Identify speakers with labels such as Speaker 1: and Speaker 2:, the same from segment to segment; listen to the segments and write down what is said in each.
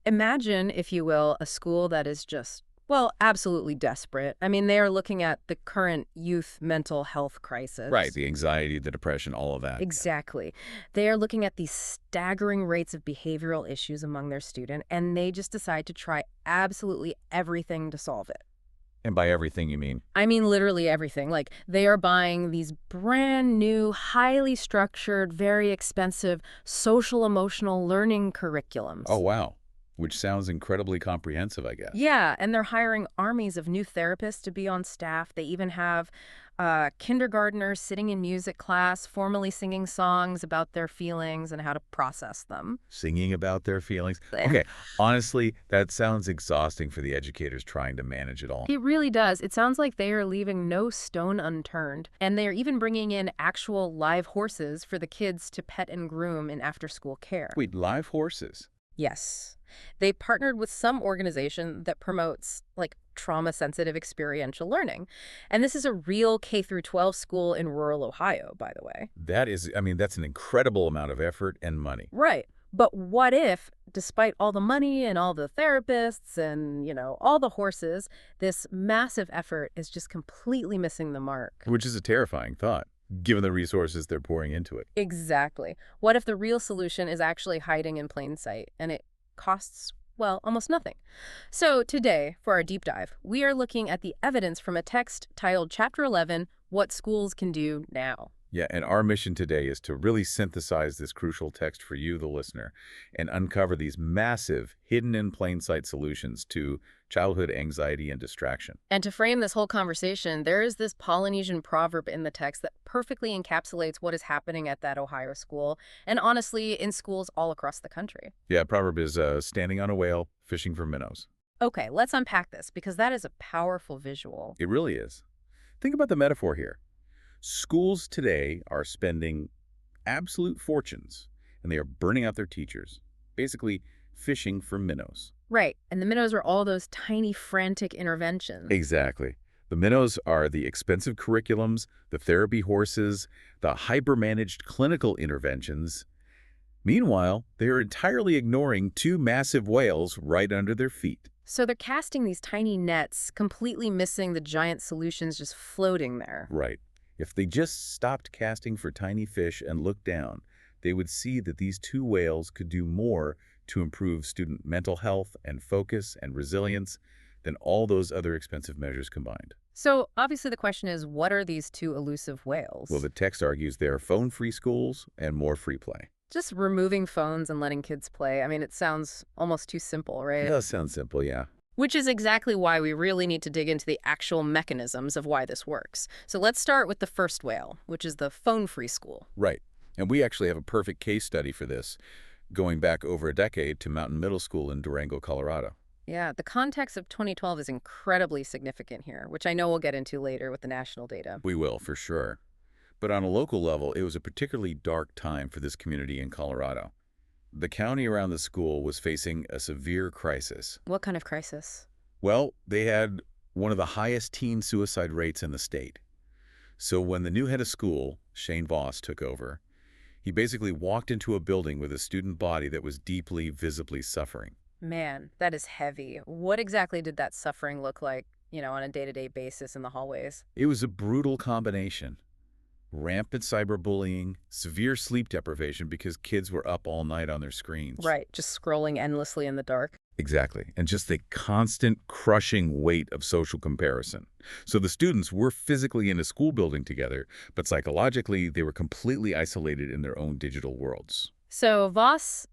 Speaker 1: Imagine, if you will, a school that is just, well, absolutely desperate. I mean, they are looking at the current youth mental health
Speaker 2: Right,
Speaker 1: crisis.
Speaker 2: the anxiety, the depression, all of that. Yeah.
Speaker 1: Exactly. They are looking at these staggering rates of behavioral issues among their student, and they just decide to try absolutely everything to solve it.
Speaker 2: And by everything you mean?
Speaker 1: I mean, literally everything. Like, they are buying these brand new, highly structured, very expensive social emotional learning
Speaker 2: Oh,
Speaker 1: curriculums.
Speaker 2: wow. Which sounds incredibly comprehensive, I guess.
Speaker 1: Yeah, and they're hiring armies of new therapists to be on staff. They even have kindergartners sitting in music class, formally singing songs about their feelings and how to process them.
Speaker 2: Singing about their feelings. Okay, honestly, that sounds exhausting for the educators trying to manage it all.
Speaker 1: It really does. It sounds like they are leaving no stone unturned. And they are even bringing in actual live horses for the kids to pet and groom in after-school care.
Speaker 2: Wait, live horses?
Speaker 1: Yes. They partnered with some organization that promotes like trauma-sensitive experiential learning. And this is a real K through 12 school in rural Ohio, by the way.
Speaker 2: That is, I mean, that's an incredible amount of effort and money.
Speaker 1: Right. But what if, despite all the money and all the therapists and, all the horses, this massive effort is just completely missing the mark?
Speaker 2: Which is a terrifying thought, given the resources they're pouring into it.
Speaker 1: Exactly. What if the real solution is actually hiding in plain sight and it costs, well, almost nothing? So today, for our deep dive, we are looking at the evidence from a text titled Chapter 11, What Schools Can Do Now.
Speaker 2: Yeah, and our mission today is to really synthesize this crucial text for you, the listener, and uncover these massive, hidden in plain sight solutions to childhood anxiety and distraction.
Speaker 1: And to frame this whole conversation, there is this Polynesian proverb in the text that perfectly encapsulates what is happening at that Ohio school, and honestly, in schools all across the country.
Speaker 2: Yeah, proverb is standing on a whale, fishing for minnows.
Speaker 1: Okay, let's unpack this, because that is a powerful visual.
Speaker 2: It really is. Think about the metaphor here. Schools today are spending absolute fortunes, and they are burning out their teachers, basically fishing for minnows.
Speaker 1: Right, and the minnows are all those tiny, frantic interventions.
Speaker 2: Exactly. The minnows are the expensive curriculums, the therapy horses, the hyper-managed clinical interventions. Meanwhile, they are entirely ignoring two massive whales right under their feet.
Speaker 1: So they're casting these tiny nets, completely missing the giant solutions just floating there.
Speaker 2: Right. If they just stopped casting for tiny fish and looked down, they would see that these two whales could do more to improve student mental health and focus and resilience than all those other expensive measures combined.
Speaker 1: So obviously the question is, what are these two elusive whales?
Speaker 2: Well, the text argues there are phone-free schools and more free play.
Speaker 1: Just removing phones and letting kids play. I mean, it sounds almost too simple, right?
Speaker 2: It does sound simple, yeah.
Speaker 1: Which is exactly why we really need to dig into the actual mechanisms of why this works. So let's start with the first whale, which is the phone-free school.
Speaker 2: Right. And we actually have a perfect case study for this, going back over a decade to Mountain Middle School in Durango, Colorado.
Speaker 1: Yeah, the context of 2012 is incredibly significant here, which I know we'll get into later with the national data.
Speaker 2: We will, for sure. But on a local level, it was a particularly dark time for this community in Colorado. The county around the school was facing a severe crisis.
Speaker 1: What kind of crisis?
Speaker 2: Well, they had one of the highest teen suicide rates in the state. So when the new head of school, Shane Voss, took over, he basically walked into a building with a student body that was deeply, visibly suffering.
Speaker 1: Man, that is heavy. What exactly did that suffering look like, on a day-to-day basis in the hallways?
Speaker 2: It was a brutal combination. Rampant cyberbullying, severe sleep deprivation because kids were up all night on their screens.
Speaker 1: Right, just scrolling endlessly in the dark.
Speaker 2: Exactly. And just the constant crushing weight of social comparison. So the students were physically in a school building together, but psychologically they were completely isolated in their own digital worlds.
Speaker 1: So Voss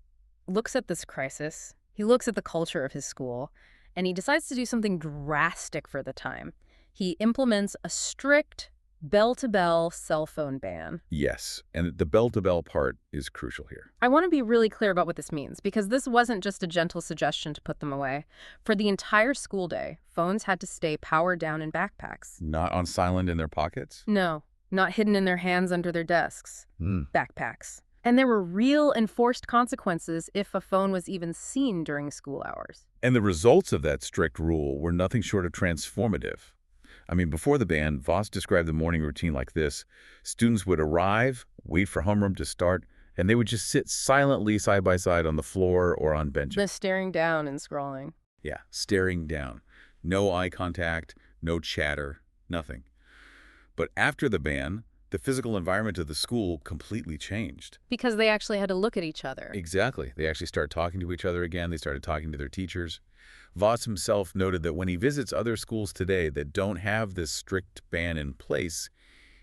Speaker 1: looks at this crisis, he looks at the culture of his school, and he decides to do something drastic for the time. He implements a strict bell-to-bell cell phone ban.
Speaker 2: Yes, and the bell-to-bell part is crucial here.
Speaker 1: I want to be really clear about what this means, because this wasn't just a gentle suggestion to put them away. For the entire school day, phones had to stay powered down in backpacks.
Speaker 2: Not on silent in their pockets?
Speaker 1: No, not hidden in their hands under their desks. Backpacks. And there were real enforced consequences if a phone was even seen during school hours.
Speaker 2: And the results of that strict rule were nothing short of transformative. I mean, before the ban, Voss described the morning routine like this. Students would arrive, wait for homeroom to start, And they would just sit silently side by side on the floor or on benches.
Speaker 1: The staring down and scrolling.
Speaker 2: Yeah, staring down. No eye contact, no chatter, nothing. But after the ban, the physical environment of the school completely changed.
Speaker 1: Because they actually had to look at each other.
Speaker 2: Exactly. They actually started talking to each other again. They started talking to their teachers. Voss himself noted that when he visits other schools today that don't have this strict ban in place,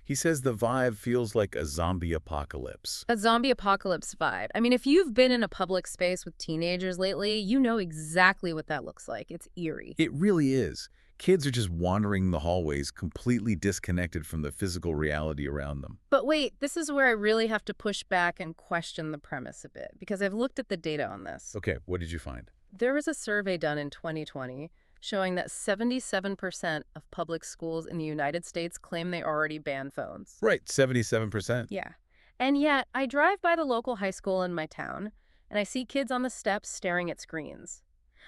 Speaker 2: he says the vibe feels like a zombie apocalypse.
Speaker 1: A zombie apocalypse vibe. I mean, if you've been in a public space with teenagers lately, you know exactly what that looks like. It's eerie.
Speaker 2: It really is. Kids are just wandering the hallways, completely disconnected from the physical reality around them.
Speaker 1: But wait, this is where I really have to push back and question the premise a bit, because I've looked at the data on this.
Speaker 2: Okay, what did you find?
Speaker 1: There was a survey done in 2020 showing that 77% of public schools in the United States claim they already ban phones.
Speaker 2: Right, 77%.
Speaker 1: Yeah. And yet, I drive by the local high school in my town, and I see kids on the steps staring at screens.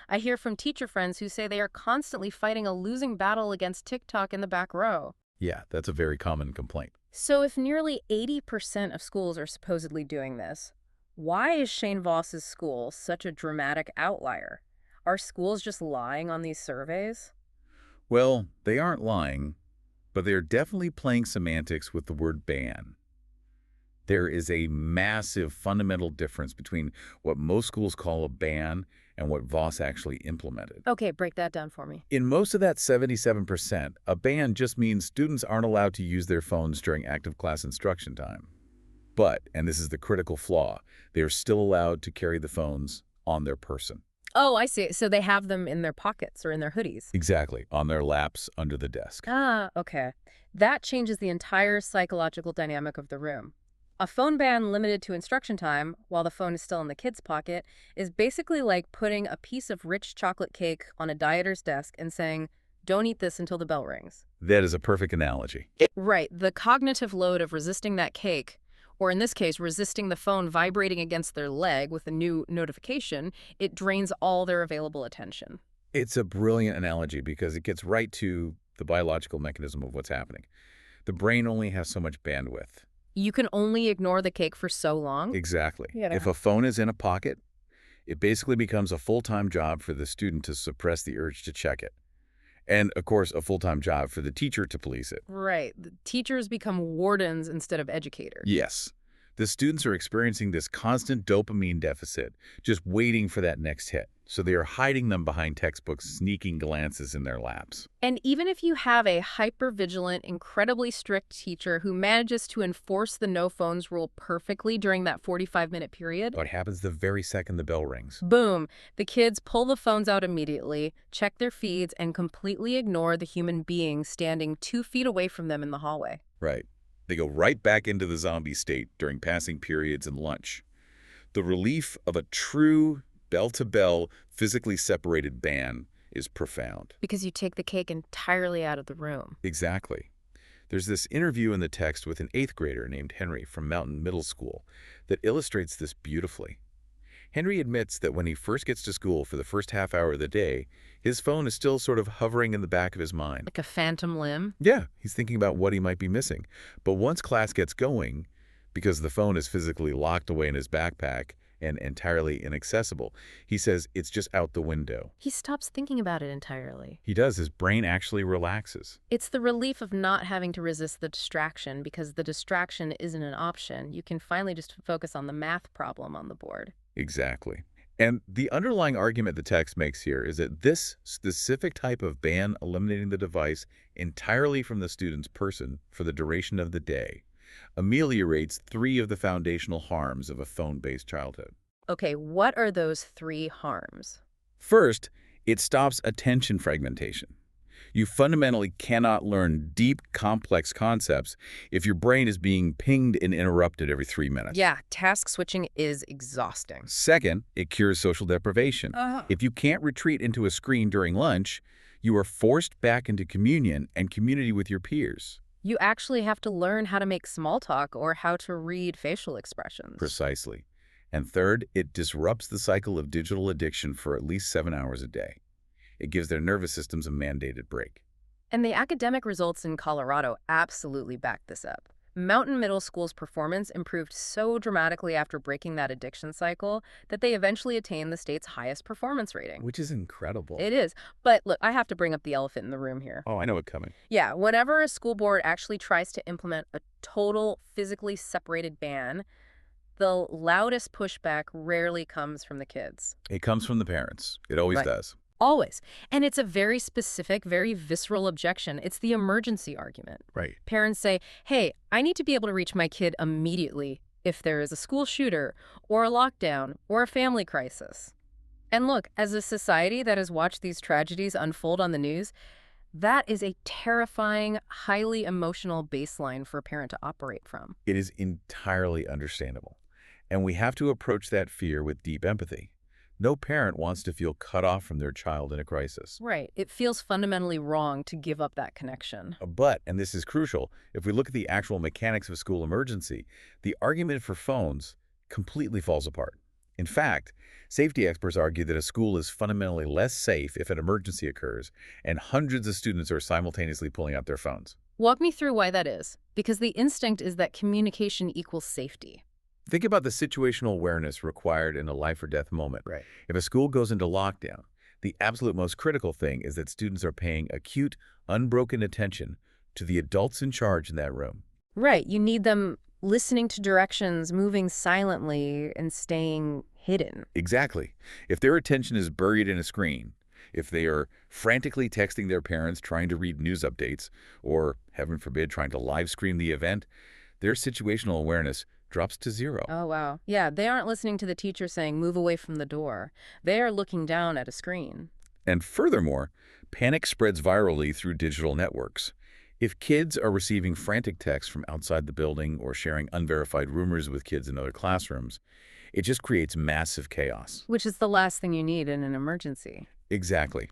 Speaker 1: I hear from teacher friends who say they are constantly fighting a losing battle against TikTok in the back row.
Speaker 2: Yeah, that's a very common complaint.
Speaker 1: So if nearly 80% of schools are supposedly doing this, why is Shane Voss's school such a dramatic outlier? Are schools just lying on these surveys?
Speaker 2: Well, they aren't lying, but they're definitely playing semantics with the word ban. There is a massive fundamental difference between what most schools call a ban and what Voss actually implemented.
Speaker 1: Okay, break that down for me.
Speaker 2: In most of that 77%, a ban just means students aren't allowed to use their phones during active class instruction time. But, and this is the critical flaw, they are still allowed to carry the phones on their person.
Speaker 1: Oh, I see. So they have them in their pockets or in their hoodies.
Speaker 2: Exactly, on their laps under the desk.
Speaker 1: Ah, okay. That changes the entire psychological dynamic of the room. A phone ban limited to instruction time, while the phone is still in the kid's pocket, is basically like putting a piece of rich chocolate cake on a dieter's desk and saying, don't eat this until the bell rings.
Speaker 2: That is a perfect analogy.
Speaker 1: Right. The cognitive load of resisting that cake, or in this case, resisting the phone vibrating against their leg with a new notification, it drains all their available attention.
Speaker 2: It's a brilliant analogy because it gets right to the biological mechanism of what's happening. The brain only has so much bandwidth.
Speaker 1: You can only ignore the cake for so long?
Speaker 2: Exactly.
Speaker 1: Yeah.
Speaker 2: If a phone is in a pocket, it basically becomes a full-time job for the student to suppress the urge to check it. And, of course, a full-time job for the teacher to police it.
Speaker 1: Right. The teachers become wardens instead of educators.
Speaker 2: Yes. The students are experiencing this constant dopamine deficit, just waiting for that next hit. So they are hiding them behind textbooks, sneaking glances in their laps.
Speaker 1: And even if you have a hyper-vigilant, incredibly strict teacher who manages to enforce the no phones rule perfectly during that 45-minute period,
Speaker 2: What happens the very second the bell rings?
Speaker 1: boom, the kids pull the phones out immediately, check their feeds, and completely ignore the human being standing 2 feet away from them in the hallway.
Speaker 2: Right. They go right back into the zombie state during passing periods and lunch. The relief of a true bell-to-bell, physically separated ban is profound.
Speaker 1: Because you take the cake entirely out of the room.
Speaker 2: Exactly. There's this interview in the text with an 8th grader named Henry from Mountain Middle School that illustrates this beautifully. Henry admits that when he first gets to school for the first half hour of the day, his phone is still sort of hovering in the back of his mind.
Speaker 1: Like a phantom limb?
Speaker 2: Yeah, he's thinking about what he might be missing. But once class gets going, because the phone is physically locked away in his backpack and entirely inaccessible, he says it's just out the window.
Speaker 1: He stops thinking about it entirely.
Speaker 2: He does. His brain actually relaxes.
Speaker 1: It's the relief of not having to resist the distraction because the distraction isn't an option. You can finally just focus on the math problem on the board.
Speaker 2: Exactly. And the underlying argument the text makes here is that this specific type of ban eliminating the device entirely from the student's person for the duration of the day ameliorates 3 of the foundational harms of a phone-based childhood.
Speaker 1: Okay, what are those 3 harms?
Speaker 2: First, it stops attention fragmentation. You fundamentally cannot learn deep, complex concepts if your brain is being pinged and interrupted every 3 minutes.
Speaker 1: Yeah, task switching is exhausting.
Speaker 2: Second, it cures social deprivation. If you can't retreat into a screen during lunch, you are forced back into communion and community with your peers.
Speaker 1: You actually have to learn how to make small talk or how to read facial expressions.
Speaker 2: Precisely. And third, it disrupts the cycle of digital addiction for at least 7 hours a day. It gives their nervous systems a mandated break.
Speaker 1: And the academic results in Colorado absolutely back this up. Mountain Middle School's performance improved so dramatically after breaking that addiction cycle that they eventually attained the state's highest performance rating.
Speaker 2: Which is incredible.
Speaker 1: It is. But look, I have to bring up the elephant in the room here.
Speaker 2: Oh, I know it coming.
Speaker 1: Yeah, whenever a school board actually tries to implement a total physically separated ban, the loudest pushback rarely comes from the kids.
Speaker 2: It comes from the parents. It always
Speaker 1: Right.
Speaker 2: does.
Speaker 1: Always. And it's a very specific, very visceral objection. It's the emergency argument.
Speaker 2: Right.
Speaker 1: Parents say, hey, I need to be able to reach my kid immediately if there is a school shooter or a lockdown or a family crisis. And look, as a society that has watched these tragedies unfold on the news, that is a terrifying, highly emotional baseline for a parent to operate from.
Speaker 2: It is entirely understandable. And we have to approach that fear with deep empathy. No parent wants to feel cut off from their child in a crisis.
Speaker 1: Right. It feels fundamentally wrong to give up that connection.
Speaker 2: But, and this is crucial, if we look at the actual mechanics of a school emergency, the argument for phones completely falls apart. In fact, safety experts argue that a school is fundamentally less safe if an emergency occurs and hundreds of students are simultaneously pulling out their phones.
Speaker 1: Walk me through why that is, because the instinct is that communication equals safety.
Speaker 2: Think about the situational awareness required in a life or death moment.
Speaker 1: Right.
Speaker 2: If a school goes into lockdown, the absolute most critical thing is that students are paying acute, unbroken attention to the adults in charge in that room.
Speaker 1: Right. You need them listening to directions, moving silently, and staying hidden.
Speaker 2: Exactly. If their attention is buried in a screen, if they are frantically texting their parents trying to read news updates, or, heaven forbid, trying to live stream the event, their situational awareness drops to zero.
Speaker 1: Oh, wow. Yeah, they aren't listening to the teacher saying, move away from the door. They are looking down at a screen.
Speaker 2: And furthermore, panic spreads virally through digital networks. If kids are receiving frantic texts from outside the building or sharing unverified rumors with kids in other classrooms, it just creates massive chaos.
Speaker 1: Which is the last thing you need in an emergency.
Speaker 2: Exactly.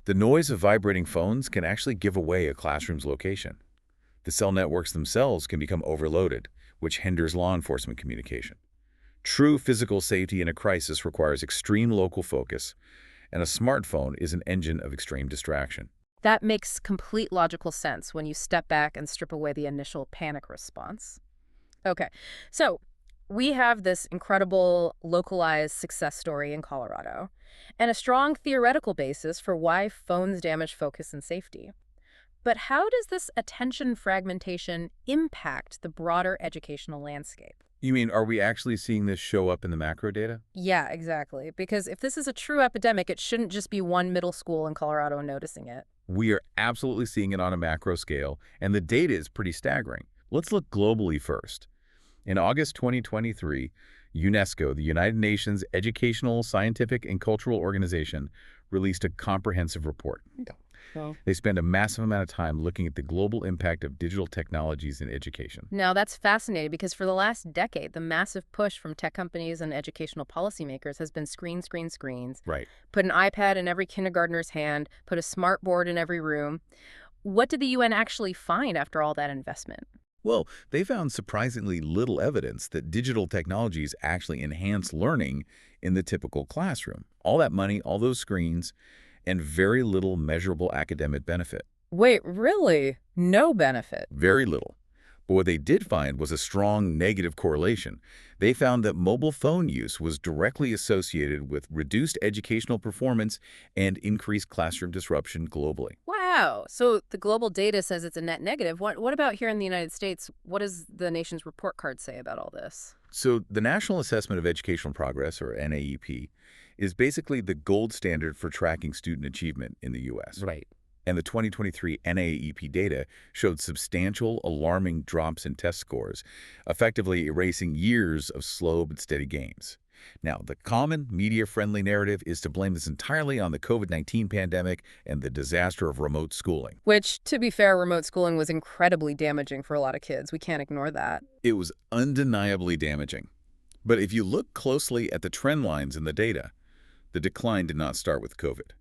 Speaker 2: The noise of vibrating phones can actually give away a classroom's location. The cell networks themselves can become overloaded, which hinders law enforcement communication. True physical safety in a crisis requires extreme local focus, and a smartphone is an engine of extreme distraction.
Speaker 1: That makes complete logical sense when you step back and strip away the initial panic response. Okay, so we have this incredible localized success story in Colorado and a strong theoretical basis for why phones damage focus and safety. But how does this attention fragmentation impact the broader educational landscape?
Speaker 2: You mean, are we actually seeing this show up in the macro data?
Speaker 1: Yeah, exactly. Because if this is a true epidemic, it shouldn't just be one middle school in Colorado noticing it.
Speaker 2: We are absolutely seeing it on a macro scale, and the data is pretty staggering. Let's look globally first. In August 2023, UNESCO, the United Nations Educational, Scientific, and Cultural Organization, released a comprehensive report. They spend a massive amount of time looking at the global impact of digital technologies in education.
Speaker 1: Now, that's fascinating because for the last decade, the massive push from tech companies and educational policymakers has been screens.
Speaker 2: Right.
Speaker 1: Put an iPad in every kindergartner's hand, put a smart board in every room. What did the UN actually find after all that investment?
Speaker 2: Well, they found surprisingly little evidence that digital technologies actually enhance learning in the typical classroom. All that money, all those screens, and very little measurable academic benefit.
Speaker 1: Wait, really? No benefit?
Speaker 2: Very little. But what they did find was a strong negative correlation. They found that mobile phone use was directly associated with reduced educational performance and increased classroom disruption globally.
Speaker 1: Wow. So the global data says it's a net negative. What about here in the United States? What does the nation's report card say about all this?
Speaker 2: So the National Assessment of Educational Progress, or NAEP, is basically the gold standard for tracking student achievement in the U.S.
Speaker 1: Right.
Speaker 2: And the 2023 NAEP data showed substantial, alarming drops in test scores, effectively erasing years of slow but steady gains. Now, the common media-friendly narrative is to blame this entirely on the COVID-19 pandemic and the disaster of remote schooling.
Speaker 1: Which, to be fair, remote schooling was incredibly damaging for a lot of kids. We can't ignore that.
Speaker 2: It was undeniably damaging. But if you look closely at the trend lines in the data, the decline did not start with COVID.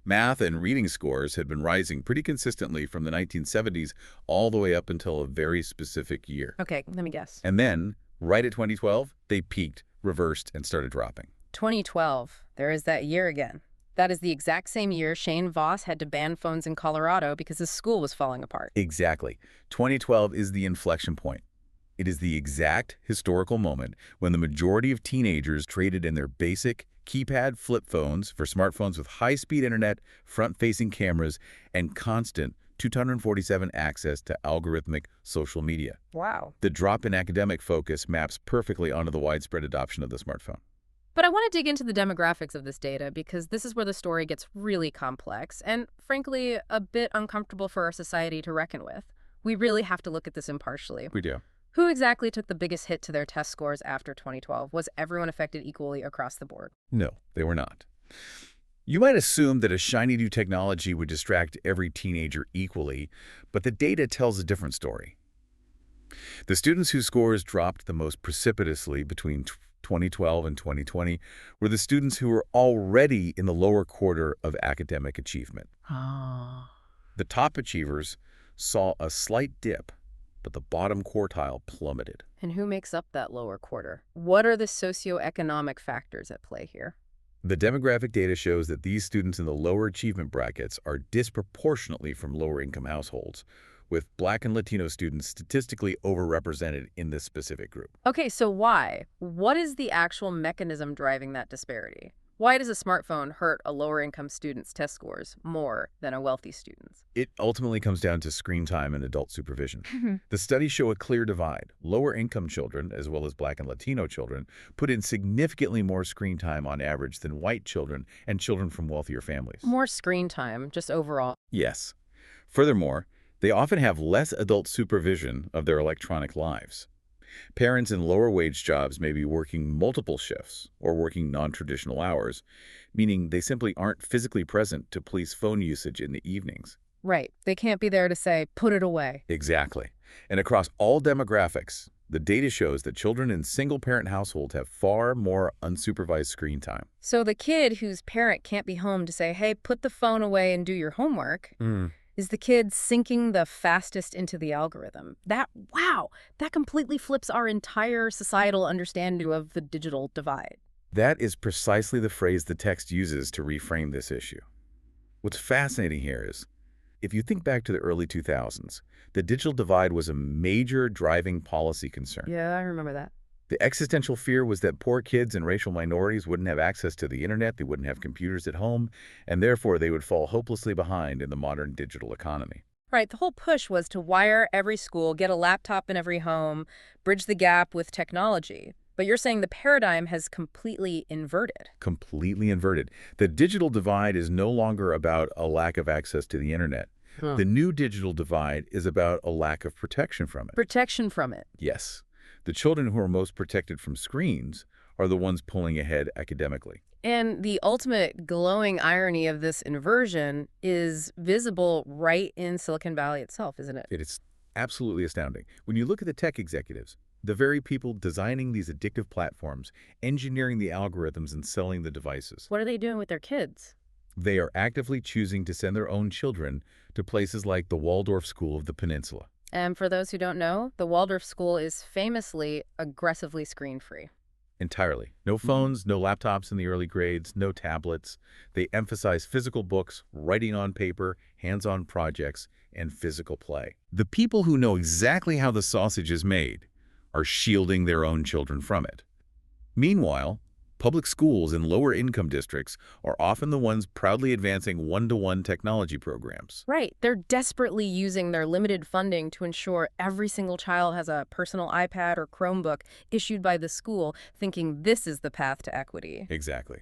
Speaker 2: Math and reading scores had been rising pretty consistently from the 1970s all the way up until a very specific year.
Speaker 1: Okay, let me guess.
Speaker 2: And then, right at 2012, they peaked, reversed, and started dropping.
Speaker 1: 2012. There is that year again. That is the exact same year Shane Voss had to ban phones in Colorado because his school was falling apart.
Speaker 2: Exactly. 2012 is the inflection point. It is the exact historical moment when the majority of teenagers traded in their basic keypad flip phones for smartphones with high-speed internet, front-facing cameras, and constant 247 access to algorithmic social media.
Speaker 1: Wow.
Speaker 2: The drop in academic focus maps perfectly onto the widespread adoption of the smartphone.
Speaker 1: But I want to dig into the demographics of this data because this is where the story gets really complex and, frankly, a bit uncomfortable for our society to reckon with. We really have to look at this impartially.
Speaker 2: We do.
Speaker 1: Who exactly took the biggest hit to their test scores after 2012? Was everyone affected equally across the board?
Speaker 2: No, they were not. You might assume that a shiny new technology would distract every teenager equally, but the data tells a different story. The students whose scores dropped the most precipitously between 2012 and 2020 were the students who were already in the lower quarter of academic achievement.
Speaker 1: Ah.
Speaker 2: The top achievers saw a slight dip, but the bottom quartile plummeted.
Speaker 1: And who makes up that lower quarter? What are the socioeconomic factors at play here?
Speaker 2: The demographic data shows that these students in the lower achievement brackets are disproportionately from lower-income households, with Black and Latino students statistically overrepresented in this specific group.
Speaker 1: Okay, so why? What is the actual mechanism driving that disparity? Why does a smartphone hurt a lower-income student's test scores more than a wealthy student's?
Speaker 2: It ultimately comes down to screen time and adult supervision. The studies show a clear divide. Lower-income children, as well as Black and Latino children, put in significantly more screen time on average than white children and children from wealthier families.
Speaker 1: More screen time, just overall.
Speaker 2: Yes. Furthermore, they often have less adult supervision of their electronic lives. Parents in lower-wage jobs may be working multiple shifts or working non-traditional hours, meaning they simply aren't physically present to police phone usage in the evenings.
Speaker 1: Right. They can't be there to say, put it away.
Speaker 2: Exactly. And across all demographics, the data shows that children in single-parent households have far more unsupervised screen time.
Speaker 1: So the kid whose parent can't be home to say, hey, put the phone away and do your homework, is the kid sinking the fastest into the algorithm. Wow, that completely flips our entire societal understanding of the digital divide.
Speaker 2: That is precisely the phrase the text uses to reframe this issue. What's fascinating here is, if you think back to the early 2000s, the digital divide was a major driving policy concern.
Speaker 1: Yeah, I remember that.
Speaker 2: The existential fear was that poor kids and racial minorities wouldn't have access to the internet, they wouldn't have computers at home, and therefore they would fall hopelessly behind in the modern digital economy.
Speaker 1: Right, the whole push was to wire every school, get a laptop in every home, bridge the gap with technology. But you're saying the paradigm has completely inverted.
Speaker 2: Completely inverted. The digital divide is no longer about a lack of access to the internet. The new digital divide is about a lack of protection from it.
Speaker 1: Protection from it.
Speaker 2: Yes. The children who are most protected from screens are the ones pulling ahead academically.
Speaker 1: And the ultimate glowing irony of this inversion is visible right in Silicon Valley itself, isn't it?
Speaker 2: It is absolutely astounding. When you look at the tech executives, the very people designing these addictive platforms, engineering the algorithms and selling the devices,
Speaker 1: What are they doing with their kids?
Speaker 2: they are actively choosing to send their own children to places like the Waldorf School of the Peninsula.
Speaker 1: And for those who don't know, the Waldorf School is famously aggressively screen-free.
Speaker 2: Entirely. No phones, no laptops in the early grades, no tablets. They emphasize physical books, writing on paper, hands-on projects, and physical play. The people who know exactly how the sausage is made are shielding their own children from it. Meanwhile, public schools in lower-income districts are often the ones proudly advancing one-to-one technology programs.
Speaker 1: Right. They're desperately using their limited funding to ensure every single child has a personal iPad or Chromebook issued by the school, thinking this is the path to equity.
Speaker 2: Exactly.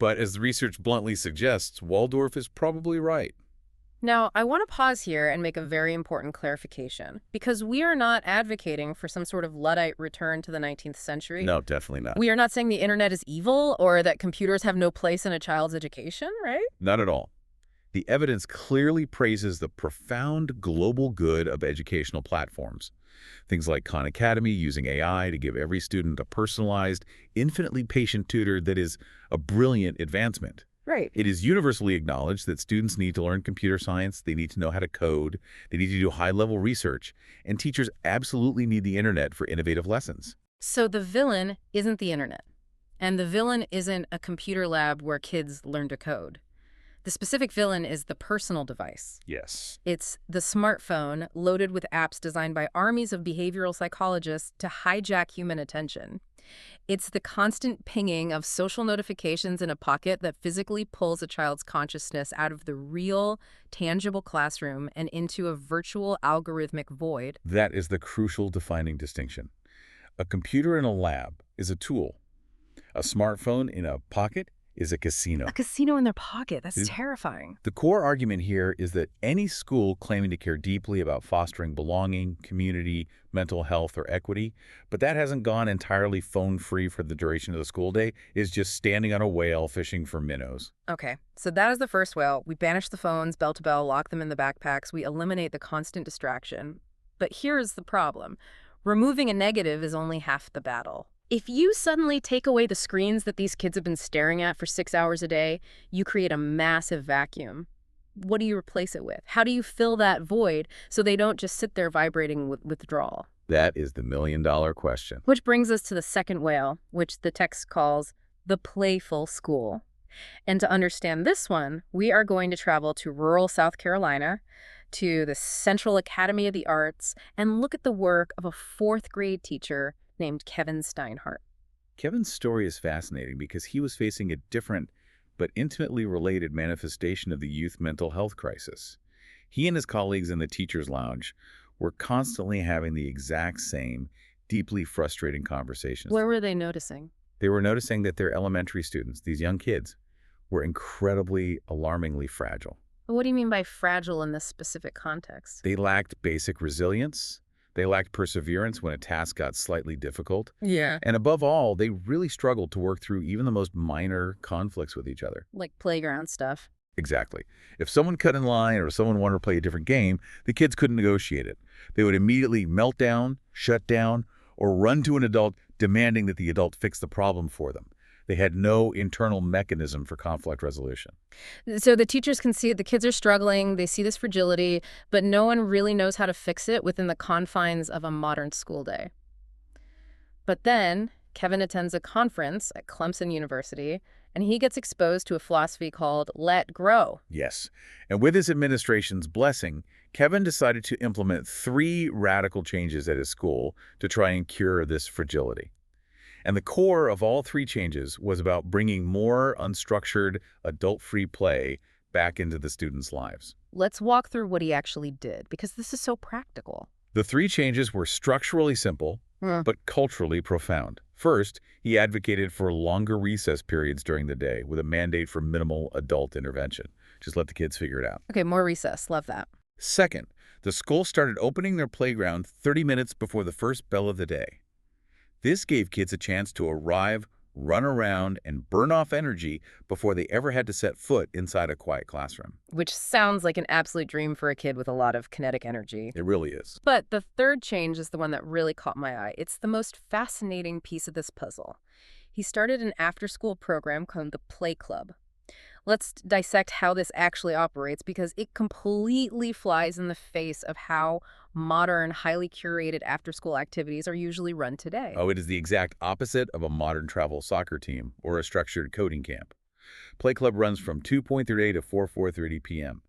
Speaker 2: But as the research bluntly suggests, Waldorf is probably right.
Speaker 1: Now, I want to pause here and make a very important clarification, because we are not advocating for some sort of Luddite return to the 19th century.
Speaker 2: No, definitely not.
Speaker 1: We are not saying the internet is evil or that computers have no place in a child's education, right?
Speaker 2: Not at all. The evidence clearly praises the profound global good of educational platforms. Things like Khan Academy using AI to give every student a personalized, infinitely patient tutor that is a brilliant advancement.
Speaker 1: Right.
Speaker 2: It is universally acknowledged that students need to learn computer science, they need to know how to code, they need to do high-level research, and teachers absolutely need the internet for innovative lessons.
Speaker 1: So the villain isn't the internet. And the villain isn't a computer lab where kids learn to code. The specific villain is the personal device.
Speaker 2: Yes.
Speaker 1: It's the smartphone loaded with apps designed by armies of behavioral psychologists to hijack human attention. It's the constant pinging of social notifications in a pocket that physically pulls a child's consciousness out of the real, tangible classroom and into a virtual algorithmic void.
Speaker 2: That is the crucial defining distinction. A computer in a lab is a tool. A smartphone in a pocket is a casino.
Speaker 1: A casino in their pocket. That's
Speaker 2: It-
Speaker 1: terrifying.
Speaker 2: The core argument here is that any school claiming to care deeply about fostering belonging, community, mental health, or equity, but that hasn't gone entirely phone-free for the duration of the school day, is just standing on a whale fishing for minnows.
Speaker 1: Okay, so that is the first whale. We banish the phones, bell to bell, lock them in the backpacks. We eliminate the constant distraction. But here's the problem. Removing a negative is only half the battle. If you suddenly take away the screens that these kids have been staring at for 6 hours a day, you create a massive vacuum. What do you replace it with? How do you fill that void so they don't just sit there vibrating with withdrawal?
Speaker 2: That is the million-dollar question.
Speaker 1: Which brings us to the second whale, which the text calls the playful school. And to understand this one, we are going to travel to rural South Carolina, to the Central Academy of the Arts, and look at the work of a fourth-grade teacher named Kevin Steinhardt.
Speaker 2: Kevin's story is fascinating because he was facing a different but intimately related manifestation of the youth mental health crisis. He and his colleagues in the teacher's lounge were constantly having the exact same, deeply frustrating conversations.
Speaker 1: What were they noticing?
Speaker 2: They were noticing that their elementary students, these young kids, were incredibly, alarmingly fragile.
Speaker 1: What do you mean by fragile in this specific context?
Speaker 2: They lacked basic resilience. They lacked perseverance when a task got slightly difficult.
Speaker 1: Yeah.
Speaker 2: And above all, they really struggled to work through even the most minor conflicts with each other.
Speaker 1: Like playground stuff.
Speaker 2: Exactly. If someone cut in line or someone wanted to play a different game, the kids couldn't negotiate it. They would immediately melt down, shut down, or run to an adult demanding that the adult fix the problem for them. They had no internal mechanism for conflict resolution.
Speaker 1: So the teachers can see the kids are struggling, they see this fragility, but no one really knows how to fix it within the confines of a modern school day. But then Kevin attends a conference at Clemson University, and he gets exposed to a philosophy called let grow.
Speaker 2: Yes. And with his administration's blessing, Kevin decided to implement 3 radical changes at his school to try and cure this fragility. And the core of all 3 changes was about bringing more unstructured, adult-free play back into the students' lives.
Speaker 1: Let's walk through what he actually did, because this is so practical.
Speaker 2: The 3 changes were structurally simple, but culturally profound. First, he advocated for longer recess periods during the day with a mandate for minimal adult intervention. Just let the kids figure it out.
Speaker 1: Okay, more recess. Love that.
Speaker 2: Second, the school started opening their playground 30 minutes before the first bell of the day. This gave kids a chance to arrive, run around, and burn off energy before they ever had to set foot inside a quiet classroom.
Speaker 1: Which sounds like an absolute dream for a kid with a lot of kinetic energy.
Speaker 2: It really is.
Speaker 1: But the third change is the one that really caught my eye. It's the most fascinating piece of this puzzle. He started an after-school program called the Play Club. Let's dissect how this actually operates, because it completely flies in the face of how modern, highly curated after-school activities are usually run today.
Speaker 2: Oh, it is the exact opposite of a modern travel soccer team or a structured coding camp. Play Club runs from 2:30 to 4:30 p.m.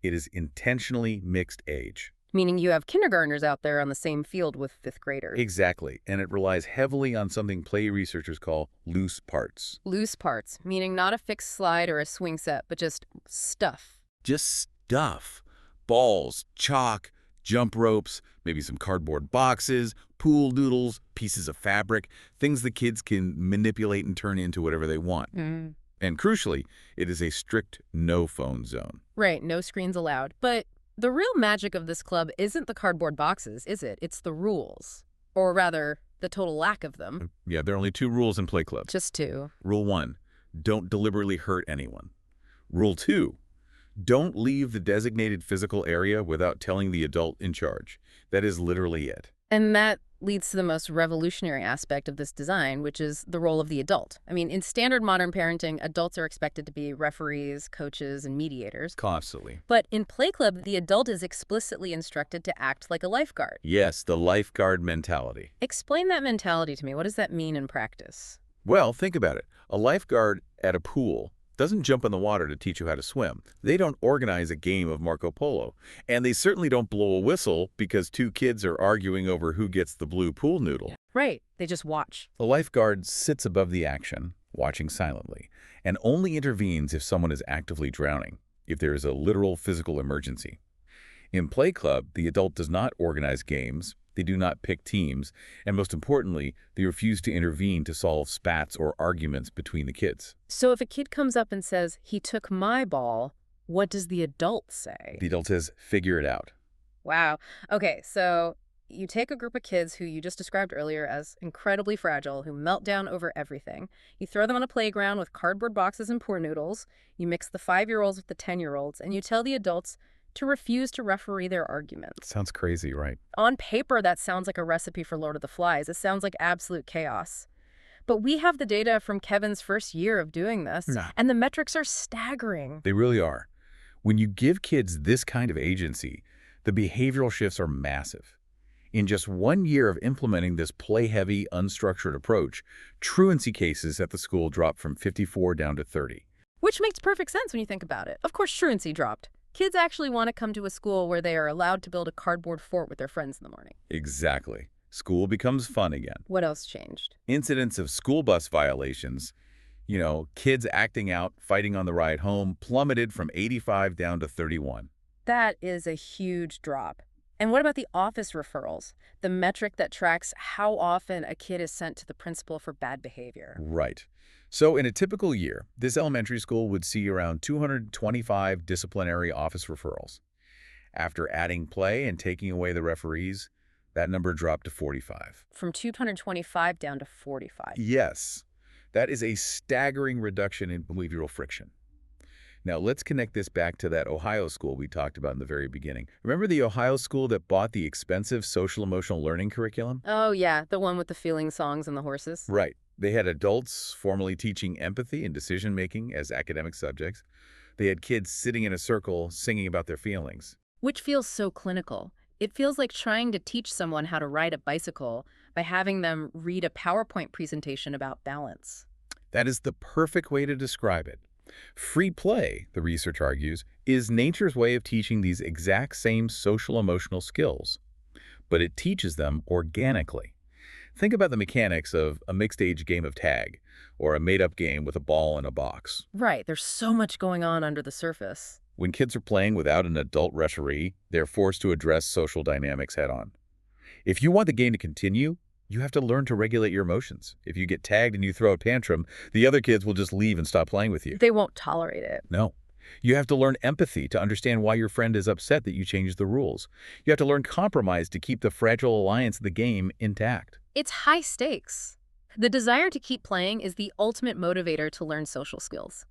Speaker 2: It is intentionally mixed age.
Speaker 1: Meaning you have kindergartners out there on the same field with fifth graders.
Speaker 2: Exactly, and it relies heavily on something play researchers call loose parts.
Speaker 1: Loose parts, meaning not a fixed slide or a swing set, but just stuff.
Speaker 2: Just stuff. Balls, chalk, jump ropes, maybe some cardboard boxes, pool noodles, pieces of fabric, things the kids can manipulate and turn into whatever they want. And crucially, it is a strict no-phone zone.
Speaker 1: Right, no screens allowed. But the real magic of this club isn't the cardboard boxes, is it? It's the rules. Or rather, the total lack of them.
Speaker 2: Yeah, there are only 2 rules in Play Club.
Speaker 1: Just 2.
Speaker 2: Rule 1, don't deliberately hurt anyone. Rule 2, don't leave the designated physical area without telling the adult in charge. That is literally it.
Speaker 1: And that leads to the most revolutionary aspect of this design, which is the role of the adult. I mean, in standard modern parenting, adults are expected to be referees, coaches, and mediators.
Speaker 2: Constantly.
Speaker 1: But in Play Club, the adult is explicitly instructed to act like a lifeguard.
Speaker 2: Yes, the lifeguard mentality.
Speaker 1: Explain that mentality to me. What does that mean in practice?
Speaker 2: Well, think about it. A lifeguard at a pool doesn't jump in the water to teach you how to swim. They don't organize a game of Marco Polo. And they certainly don't blow a whistle because two kids are arguing over who gets the blue pool noodle.
Speaker 1: Right. They just watch.
Speaker 2: The lifeguard sits above the action, watching silently, and only intervenes if someone is actively drowning, if there is a literal physical emergency. In Play Club, the adult does not organize games, they do not pick teams, and most importantly, they refuse to intervene to solve spats or arguments between the kids.
Speaker 1: So if a kid comes up and says, he took my ball, what does the adult say?
Speaker 2: The adult says, figure it out.
Speaker 1: Wow. Okay, so you take a group of kids who you just described earlier as incredibly fragile, who melt down over everything. You throw them on a playground with cardboard boxes and poor noodles. You mix the 5-year-olds with the 10-year-olds, and you tell the adults to refuse to referee their arguments.
Speaker 2: Sounds crazy, right?
Speaker 1: On paper, that sounds like a recipe for Lord of the Flies. It sounds like absolute chaos. But we have the data from Kevin's first year of doing this, and the metrics are staggering.
Speaker 2: They really are. When you give kids this kind of agency, the behavioral shifts are massive. In just 1 year of implementing this play-heavy, unstructured approach, truancy cases at the school dropped from 54 down to 30.
Speaker 1: Which makes perfect sense when you think about it. Of course, truancy dropped. Kids actually want to come to a school where they are allowed to build a cardboard fort with their friends in the morning.
Speaker 2: Exactly. School becomes fun again.
Speaker 1: What else changed?
Speaker 2: Incidents of school bus violations, kids acting out, fighting on the ride home, plummeted from 85 down to 31.
Speaker 1: That is a huge drop. And what about the office referrals, the metric that tracks how often a kid is sent to the principal for bad behavior?
Speaker 2: Right. So in a typical year, this elementary school would see around 225 disciplinary office referrals. After adding play and taking away the referees, that number dropped to 45.
Speaker 1: From 225 down to 45.
Speaker 2: Yes, that is a staggering reduction in behavioral friction. Now, let's connect this back to that Ohio school we talked about in the very beginning. Remember the Ohio school that bought the expensive social-emotional learning curriculum?
Speaker 1: Oh, yeah, the one with the feeling songs and the horses.
Speaker 2: Right. They had adults formally teaching empathy and decision-making as academic subjects. They had kids sitting in a circle singing about their feelings.
Speaker 1: Which feels so clinical. It feels like trying to teach someone how to ride a bicycle by having them read a PowerPoint presentation about balance.
Speaker 2: That is the perfect way to describe it. Free play, the research argues, is nature's way of teaching these exact same social-emotional skills, but it teaches them organically. Think about the mechanics of a mixed-age game of tag or a made-up game with a ball in a box.
Speaker 1: Right, there's so much going on under the surface.
Speaker 2: When kids are playing without an adult referee, they're forced to address social dynamics head-on. If you want the game to continue, you have to learn to regulate your emotions. If you get tagged and you throw a tantrum, the other kids will just leave and stop playing with you.
Speaker 1: They won't tolerate it.
Speaker 2: No. You have to learn empathy to understand why your friend is upset that you changed the rules. You have to learn compromise to keep the fragile alliance of the game intact.
Speaker 1: It's high stakes. The desire to keep playing is the ultimate motivator to learn social skills.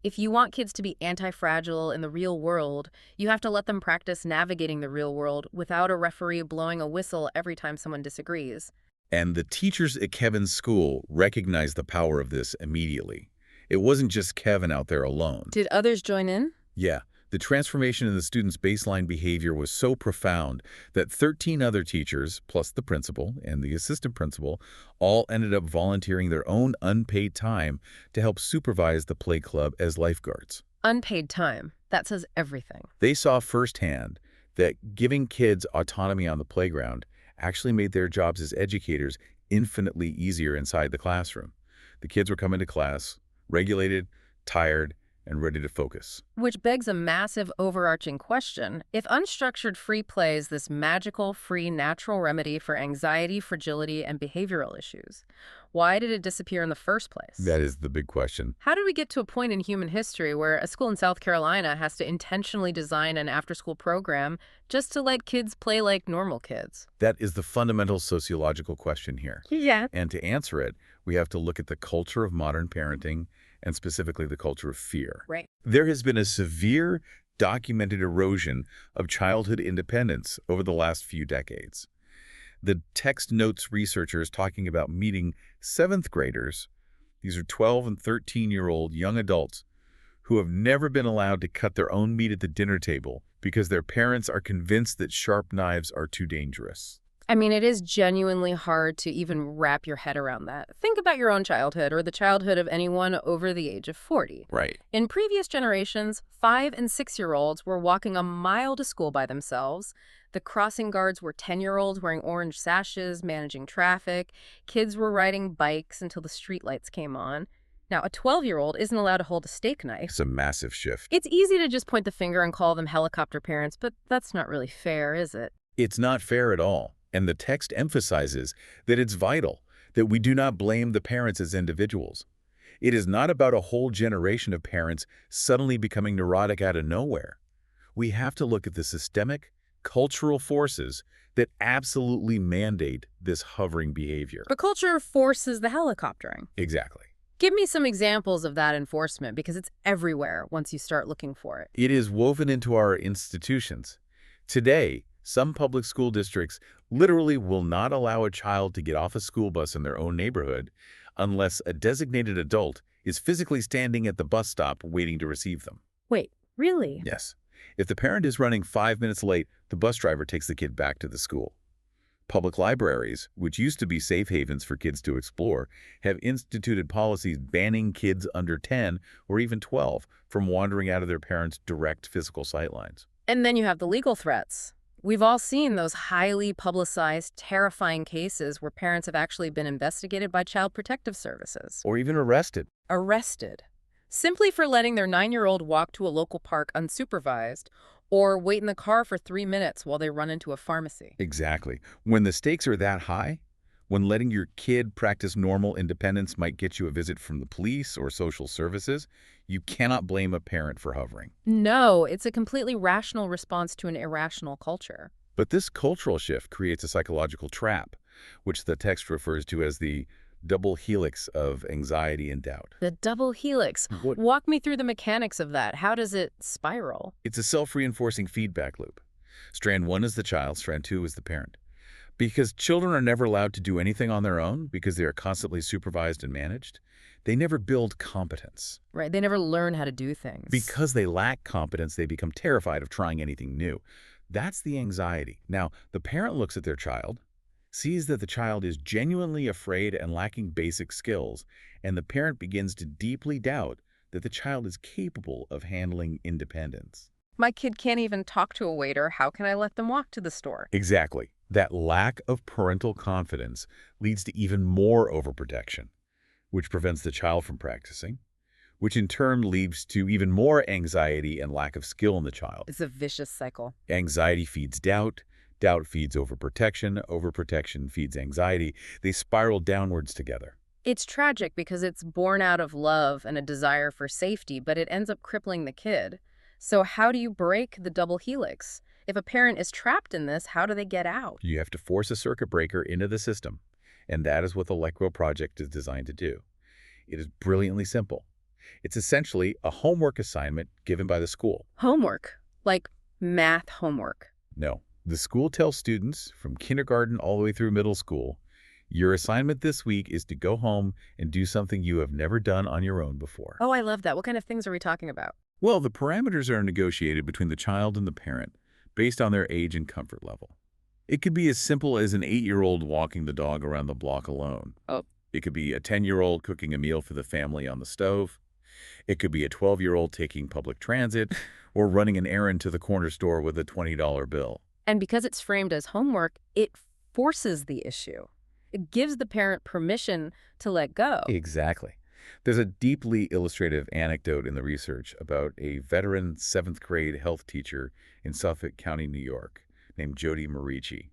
Speaker 1: If you want kids to be anti-fragile in the real world, you have to let them practice navigating the real world without a referee blowing a whistle every time someone disagrees.
Speaker 2: And the teachers at Kevin's school recognized the power of this immediately. It wasn't just Kevin out there alone.
Speaker 1: Did others join in?
Speaker 2: Yeah, the transformation in the students' baseline behavior was so profound that 13 other teachers, plus the principal and the assistant principal, all ended up volunteering their own unpaid time to help supervise the play club as lifeguards.
Speaker 1: Unpaid time. That says everything.
Speaker 2: They saw firsthand that giving kids autonomy on the playground actually made their jobs as educators infinitely easier inside the classroom. The kids were coming to class, regulated, tired, and ready to focus.
Speaker 1: Which begs a massive overarching question. If unstructured free play is this magical, free, natural remedy for anxiety, fragility, and behavioral issues, why did it disappear in the first place?
Speaker 2: That is the big question.
Speaker 1: How did we get to a point in human history where a school in South Carolina has to intentionally design an after-school program just to let kids play like normal kids?
Speaker 2: That is the fundamental sociological question here.
Speaker 1: Yeah.
Speaker 2: And to answer it, we have to look at the culture of modern parenting and specifically the culture of fear.
Speaker 1: Right.
Speaker 2: There has been a severe documented erosion of childhood independence over the last few decades. The text notes researchers talking about meeting 7th graders, these are 12 and 13-year-old young adults who have never been allowed to cut their own meat at the dinner table because their parents are convinced that sharp knives are too dangerous.
Speaker 1: I mean, it is genuinely hard to even wrap your head around that. Think about your own childhood or the childhood of anyone over the age of 40.
Speaker 2: Right.
Speaker 1: In previous generations, 5- and 6-year-olds were walking a mile to school by themselves. The crossing guards were 10-year-olds wearing orange sashes, managing traffic. Kids were riding bikes until the streetlights came on. Now, a 12-year-old isn't allowed to hold a steak knife.
Speaker 2: It's a massive shift.
Speaker 1: It's easy to just point the finger and call them helicopter parents, but that's not really fair, is it?
Speaker 2: It's not fair at all. And the text emphasizes that it's vital that we do not blame the parents as individuals. It is not about a whole generation of parents suddenly becoming neurotic out of nowhere. We have to look at the systemic, cultural forces that absolutely mandate this hovering behavior.
Speaker 1: But culture forces the helicoptering.
Speaker 2: Exactly.
Speaker 1: Give me some examples of that enforcement, because it's everywhere once you start looking for it.
Speaker 2: It is woven into our institutions. Today, some public school districts literally will not allow a child to get off a school bus in their own neighborhood unless a designated adult is physically standing at the bus stop waiting to receive them.
Speaker 1: Wait, really?
Speaker 2: Yes. If the parent is running 5 minutes late, the bus driver takes the kid back to the school. Public libraries, which used to be safe havens for kids to explore, have instituted policies banning kids under 10 or even 12 from wandering out of their parents' direct physical sightlines.
Speaker 1: And then you have the legal threats. We've all seen those highly publicized, terrifying cases where parents have actually been investigated by Child Protective Services.
Speaker 2: Or even arrested.
Speaker 1: Arrested. Simply for letting their 9-year-old walk to a local park unsupervised, or wait in the car for 3 minutes while they run into a pharmacy.
Speaker 2: Exactly. When the stakes are that high, when letting your kid practice normal independence might get you a visit from the police or social services, you cannot blame a parent for hovering.
Speaker 1: No, it's a completely rational response to an irrational culture.
Speaker 2: But this cultural shift creates a psychological trap, which the text refers to as the double helix of anxiety and doubt.
Speaker 1: The double helix. Walk me through the mechanics of that. How does it spiral?
Speaker 2: It's a self-reinforcing feedback loop. Strand 1 is the child, strand 2 is the parent. Because children are never allowed to do anything on their own because they are constantly supervised and managed, they never build competence.
Speaker 1: Right, they never learn how to do things.
Speaker 2: Because they lack competence, they become terrified of trying anything new. That's the anxiety. Now, the parent looks at their child, sees that the child is genuinely afraid and lacking basic skills, and the parent begins to deeply doubt that the child is capable of handling independence.
Speaker 1: My kid can't even talk to a waiter. How can I let them walk to the store?
Speaker 2: Exactly. That lack of parental confidence leads to even more overprotection, which prevents the child from practicing, which in turn leads to even more anxiety and lack of skill in the child.
Speaker 1: It's a vicious cycle.
Speaker 2: Anxiety feeds doubt, doubt feeds overprotection, overprotection feeds anxiety. They spiral downwards together.
Speaker 1: It's tragic because it's born out of love and a desire for safety, but it ends up crippling the kid. So how do you break the double helix? If a parent is trapped in this, how do they get out?
Speaker 2: You have to force a circuit breaker into the system, and that is what the Let Go project is designed to do. It is brilliantly simple. It's essentially a homework assignment given by the school.
Speaker 1: Homework? Like math homework?
Speaker 2: No. The school tells students from kindergarten all the way through middle school, your assignment this week is to go home and do something you have never done on your own before.
Speaker 1: Oh, I love that. What kind of things are we talking about?
Speaker 2: Well, the parameters are negotiated between the child and the parent based on their age and comfort level. It could be as simple as an 8-year-old walking the dog around the block alone.
Speaker 1: Oh.
Speaker 2: It could be a 10-year-old cooking a meal for the family on the stove. It could be a 12-year-old taking public transit or running an errand to the corner store with a $20 bill.
Speaker 1: And because it's framed as homework, it forces the issue. It gives the parent permission to let go.
Speaker 2: Exactly. There's a deeply illustrative anecdote in the research about a veteran 7th grade health teacher in Suffolk County, New York, named Jody Marici.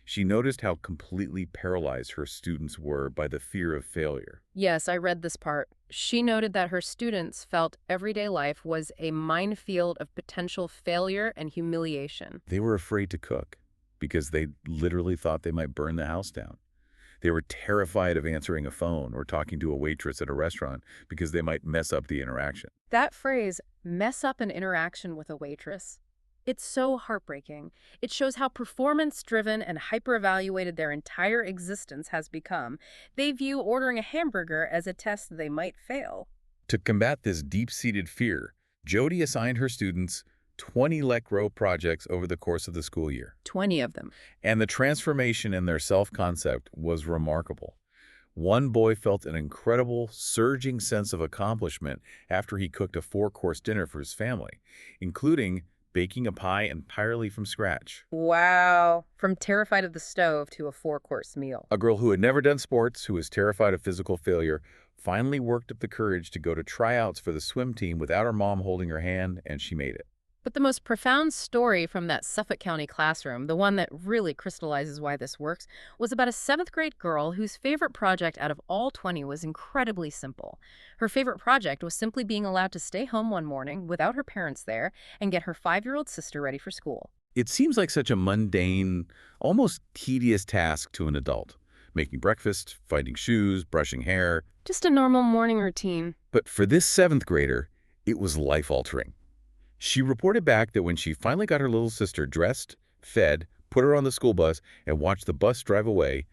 Speaker 2: She noticed how completely paralyzed her students were by the fear of failure.
Speaker 1: Yes, I read this part. She noted that her students felt everyday life was a minefield of potential failure and humiliation.
Speaker 2: They were afraid to cook because they literally thought they might burn the house down. They were terrified of answering a phone or talking to a waitress at a restaurant because they might mess up the interaction.
Speaker 1: That phrase, mess up an interaction with a waitress, it's so heartbreaking. It shows how performance-driven and hyper-evaluated their entire existence has become. They view ordering a hamburger as a test they might fail.
Speaker 2: To combat this deep-seated fear, Jody assigned her students 20 let grow projects over the course of the school year.
Speaker 1: 20 of them.
Speaker 2: And the transformation in their self-concept was remarkable. One boy felt an incredible, surging sense of accomplishment after he cooked a 4-course dinner for his family, including baking a pie entirely from scratch.
Speaker 1: Wow. From terrified of the stove to a 4-course meal.
Speaker 2: A girl who had never done sports, who was terrified of physical failure, finally worked up the courage to go to tryouts for the swim team without her mom holding her hand, and she made it.
Speaker 1: But the most profound story from that Suffolk County classroom, the one that really crystallizes why this works, was about a 7th grade girl whose favorite project out of all 20 was incredibly simple. Her favorite project was simply being allowed to stay home one morning without her parents there and get her 5-year-old sister ready for school.
Speaker 2: It seems like such a mundane, almost tedious task to an adult. Making breakfast, finding shoes, brushing hair.
Speaker 1: Just a normal morning routine.
Speaker 2: But for this 7th grader, it was life-altering. She reported back that when she finally got her little sister dressed, fed, put her on the school bus, and watched the bus drive away,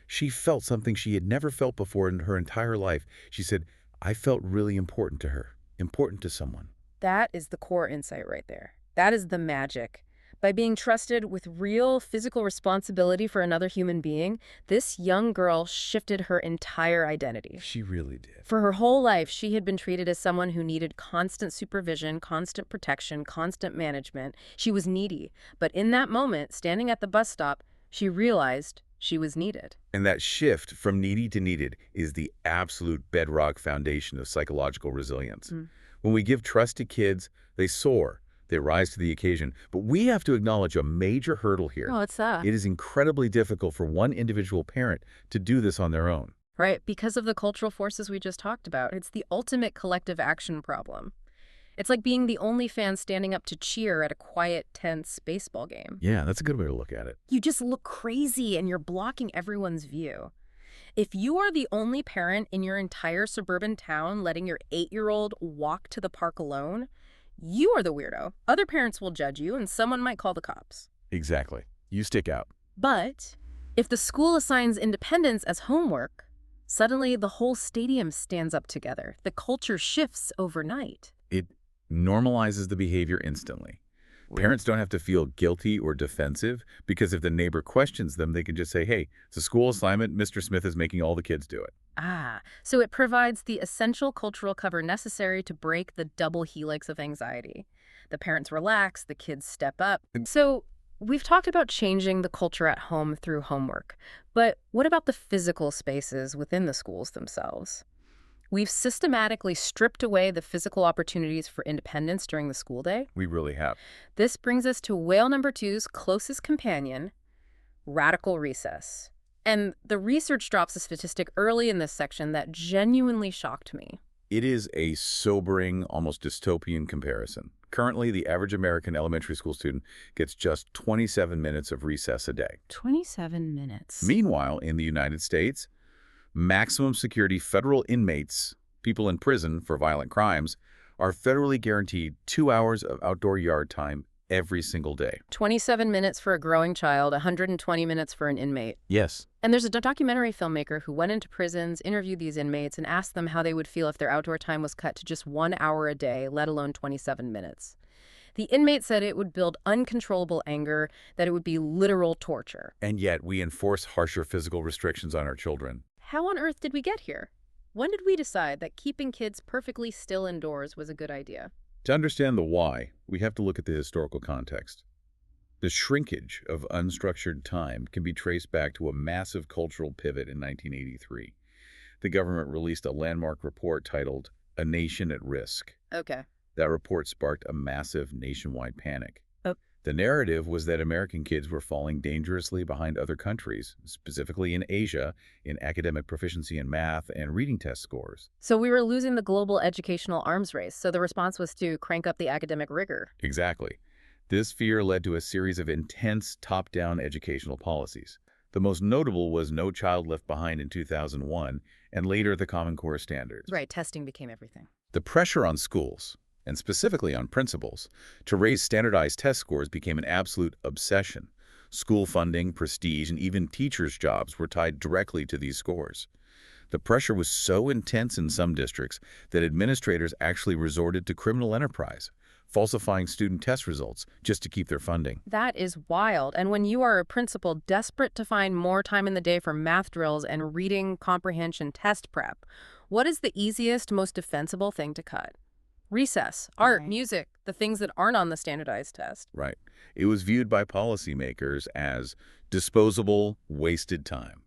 Speaker 2: she felt something she had never felt before in her entire life. She said, "I felt really important to her, important to someone."
Speaker 1: That is the core insight right there. That is the magic. By being trusted with real physical responsibility for another human being, this young girl shifted her entire identity.
Speaker 2: She really did.
Speaker 1: For her whole life, she had been treated as someone who needed constant supervision, constant protection, constant management. She was needy. But in that moment, standing at the bus stop, she realized she was needed.
Speaker 2: And that shift from needy to needed is the absolute bedrock foundation of psychological resilience. When we give trust to kids, they soar. They rise to the occasion. But we have to acknowledge a major hurdle here.
Speaker 1: Oh, what's that?
Speaker 2: It is incredibly difficult for one individual parent to do this on their own.
Speaker 1: Right, because of the cultural forces we just talked about. It's the ultimate collective action problem. It's like being the only fan standing up to cheer at a quiet, tense baseball game.
Speaker 2: Yeah, that's a good way to look at it.
Speaker 1: You just look crazy and you're blocking everyone's view. If you are the only parent in your entire suburban town letting your 8-year-old walk to the park alone, you are the weirdo. Other parents will judge you, and someone might call the cops.
Speaker 2: Exactly. You stick out.
Speaker 1: But if the school assigns independence as homework, suddenly the whole stadium stands up together. The culture shifts overnight.
Speaker 2: It normalizes the behavior instantly. Parents don't have to feel guilty or defensive because if the neighbor questions them, they can just say, "Hey, it's a school assignment. Mr. Smith is making all the kids do it."
Speaker 1: So it provides the essential cultural cover necessary to break the double helix of anxiety. The parents relax, the kids step up. So we've talked about changing the culture at home through homework, but what about the physical spaces within the schools themselves? We've systematically stripped away the physical opportunities for independence during the school day.
Speaker 2: We really have.
Speaker 1: This brings us to whale number 2's closest companion, radical recess. And the research drops a statistic early in this section that genuinely shocked me.
Speaker 2: It is a sobering, almost dystopian comparison. Currently, the average American elementary school student gets just 27 minutes of recess a day.
Speaker 1: 27 minutes.
Speaker 2: Meanwhile, in the United States, maximum security federal inmates, people in prison for violent crimes, are federally guaranteed 2 hours of outdoor yard time every single day.
Speaker 1: 27 minutes for a growing child, 120 minutes for an inmate.
Speaker 2: Yes.
Speaker 1: And there's a documentary filmmaker who went into prisons, interviewed these inmates, and asked them how they would feel if their outdoor time was cut to just 1 hour a day, let alone 27 minutes. The inmate said it would build uncontrollable anger, that it would be literal torture.
Speaker 2: And yet we enforce harsher physical restrictions on our children.
Speaker 1: How on earth did we get here? When did we decide that keeping kids perfectly still indoors was a good idea?
Speaker 2: To understand the why, we have to look at the historical context. The shrinkage of unstructured time can be traced back to a massive cultural pivot in 1983. The government released a landmark report titled A Nation at Risk.
Speaker 1: Okay.
Speaker 2: That report sparked a massive nationwide panic.
Speaker 1: Oh.
Speaker 2: The narrative was that American kids were falling dangerously behind other countries, specifically in Asia, in academic proficiency in math and reading test scores.
Speaker 1: So we were losing the global educational arms race, so the response was to crank up the academic rigor.
Speaker 2: Exactly. This fear led to a series of intense top-down educational policies. The most notable was No Child Left Behind in 2001, and later the Common Core standards.
Speaker 1: Right, testing became everything.
Speaker 2: The pressure on schools, and specifically on principals, to raise standardized test scores became an absolute obsession. School funding, prestige, and even teachers' jobs were tied directly to these scores. The pressure was so intense in some districts that administrators actually resorted to criminal enterprise, falsifying student test results just to keep their funding.
Speaker 1: That is wild. And when you are a principal desperate to find more time in the day for math drills and reading comprehension test prep, what is the easiest, most defensible thing to cut? Recess, art,
Speaker 3: Right.
Speaker 1: music, the things that aren't on the standardized test.
Speaker 2: Right. It was viewed by policymakers as disposable, wasted time.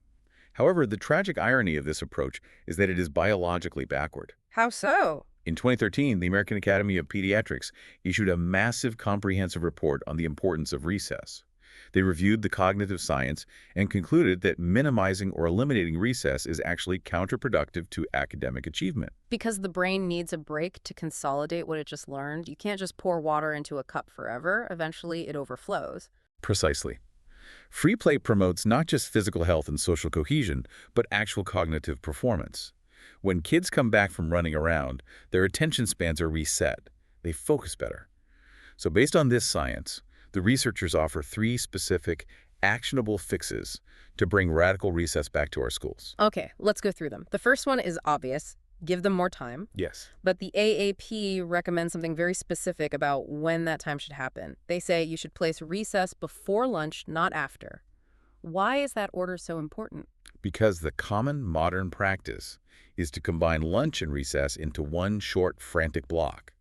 Speaker 2: However, the tragic irony of this approach is that it is biologically backward.
Speaker 1: How so?
Speaker 2: In 2013, the American Academy of Pediatrics issued a massive comprehensive report on the importance of recess. They reviewed the cognitive science and concluded that minimizing or eliminating recess is actually counterproductive to academic achievement.
Speaker 1: Because the brain needs a break to consolidate what it just learned. You can't just pour water into a cup forever. Eventually, it overflows.
Speaker 2: Precisely. Free play promotes not just physical health and social cohesion, but actual cognitive performance. When kids come back from running around, their attention spans are reset. They focus better. So based on this science, the researchers offer 3 specific, actionable fixes to bring radical recess back to our schools.
Speaker 1: Okay, let's go through them. The first one is obvious. Give them more time.
Speaker 2: Yes.
Speaker 1: But the AAP recommends something very specific about when that time should happen. They say you should place recess before lunch, not after. Why is that order so important?
Speaker 2: Because the common modern practice is to combine lunch and recess into one short, frantic block.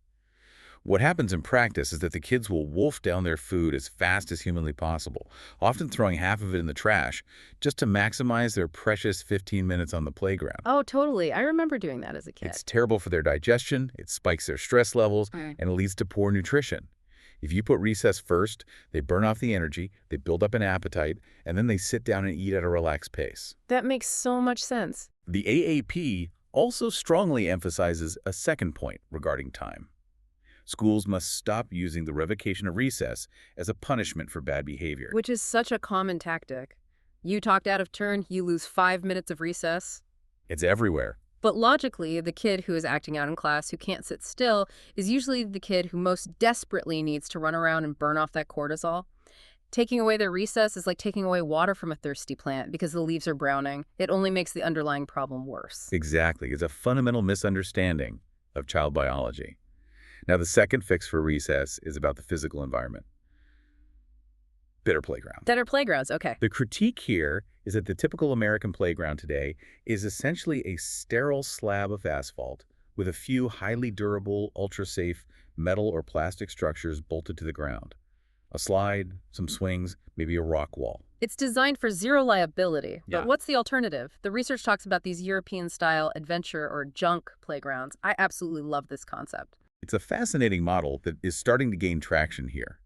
Speaker 2: What happens in practice is that the kids will wolf down their food as fast as humanly possible, often throwing half of it in the trash, just to maximize their precious 15 minutes on the playground.
Speaker 1: Oh, totally. I remember doing that as a kid.
Speaker 2: It's terrible for their digestion, it spikes their stress levels, and it leads to poor nutrition. If you put recess first, they burn off the energy, they build up an appetite, and then they sit down and eat at a relaxed pace.
Speaker 1: That makes so much sense.
Speaker 2: The AAP also strongly emphasizes a second point regarding time. Schools must stop using the revocation of recess as a punishment for bad behavior.
Speaker 1: Which is such a common tactic. You talked out of turn, you lose 5 minutes of recess.
Speaker 2: It's everywhere.
Speaker 1: But logically, the kid who is acting out in class, who can't sit still, is usually the kid who most desperately needs to run around and burn off that cortisol. Taking away their recess is like taking away water from a thirsty plant because the leaves are browning. It only makes the underlying problem worse.
Speaker 2: Exactly. It's a fundamental misunderstanding of child biology. Now, the second fix for recess is about the physical environment. Better playgrounds.
Speaker 1: Better playgrounds, okay.
Speaker 2: The critique here is that the typical American playground today is essentially a sterile slab of asphalt with a few highly durable, ultra-safe metal or plastic structures bolted to the ground. A slide, some swings, maybe a rock wall.
Speaker 1: It's designed for zero liability.
Speaker 2: Yeah.
Speaker 1: But what's the alternative? The research talks about these European-style adventure or junk playgrounds. I absolutely love this concept.
Speaker 2: It's a fascinating model that is starting to gain traction here.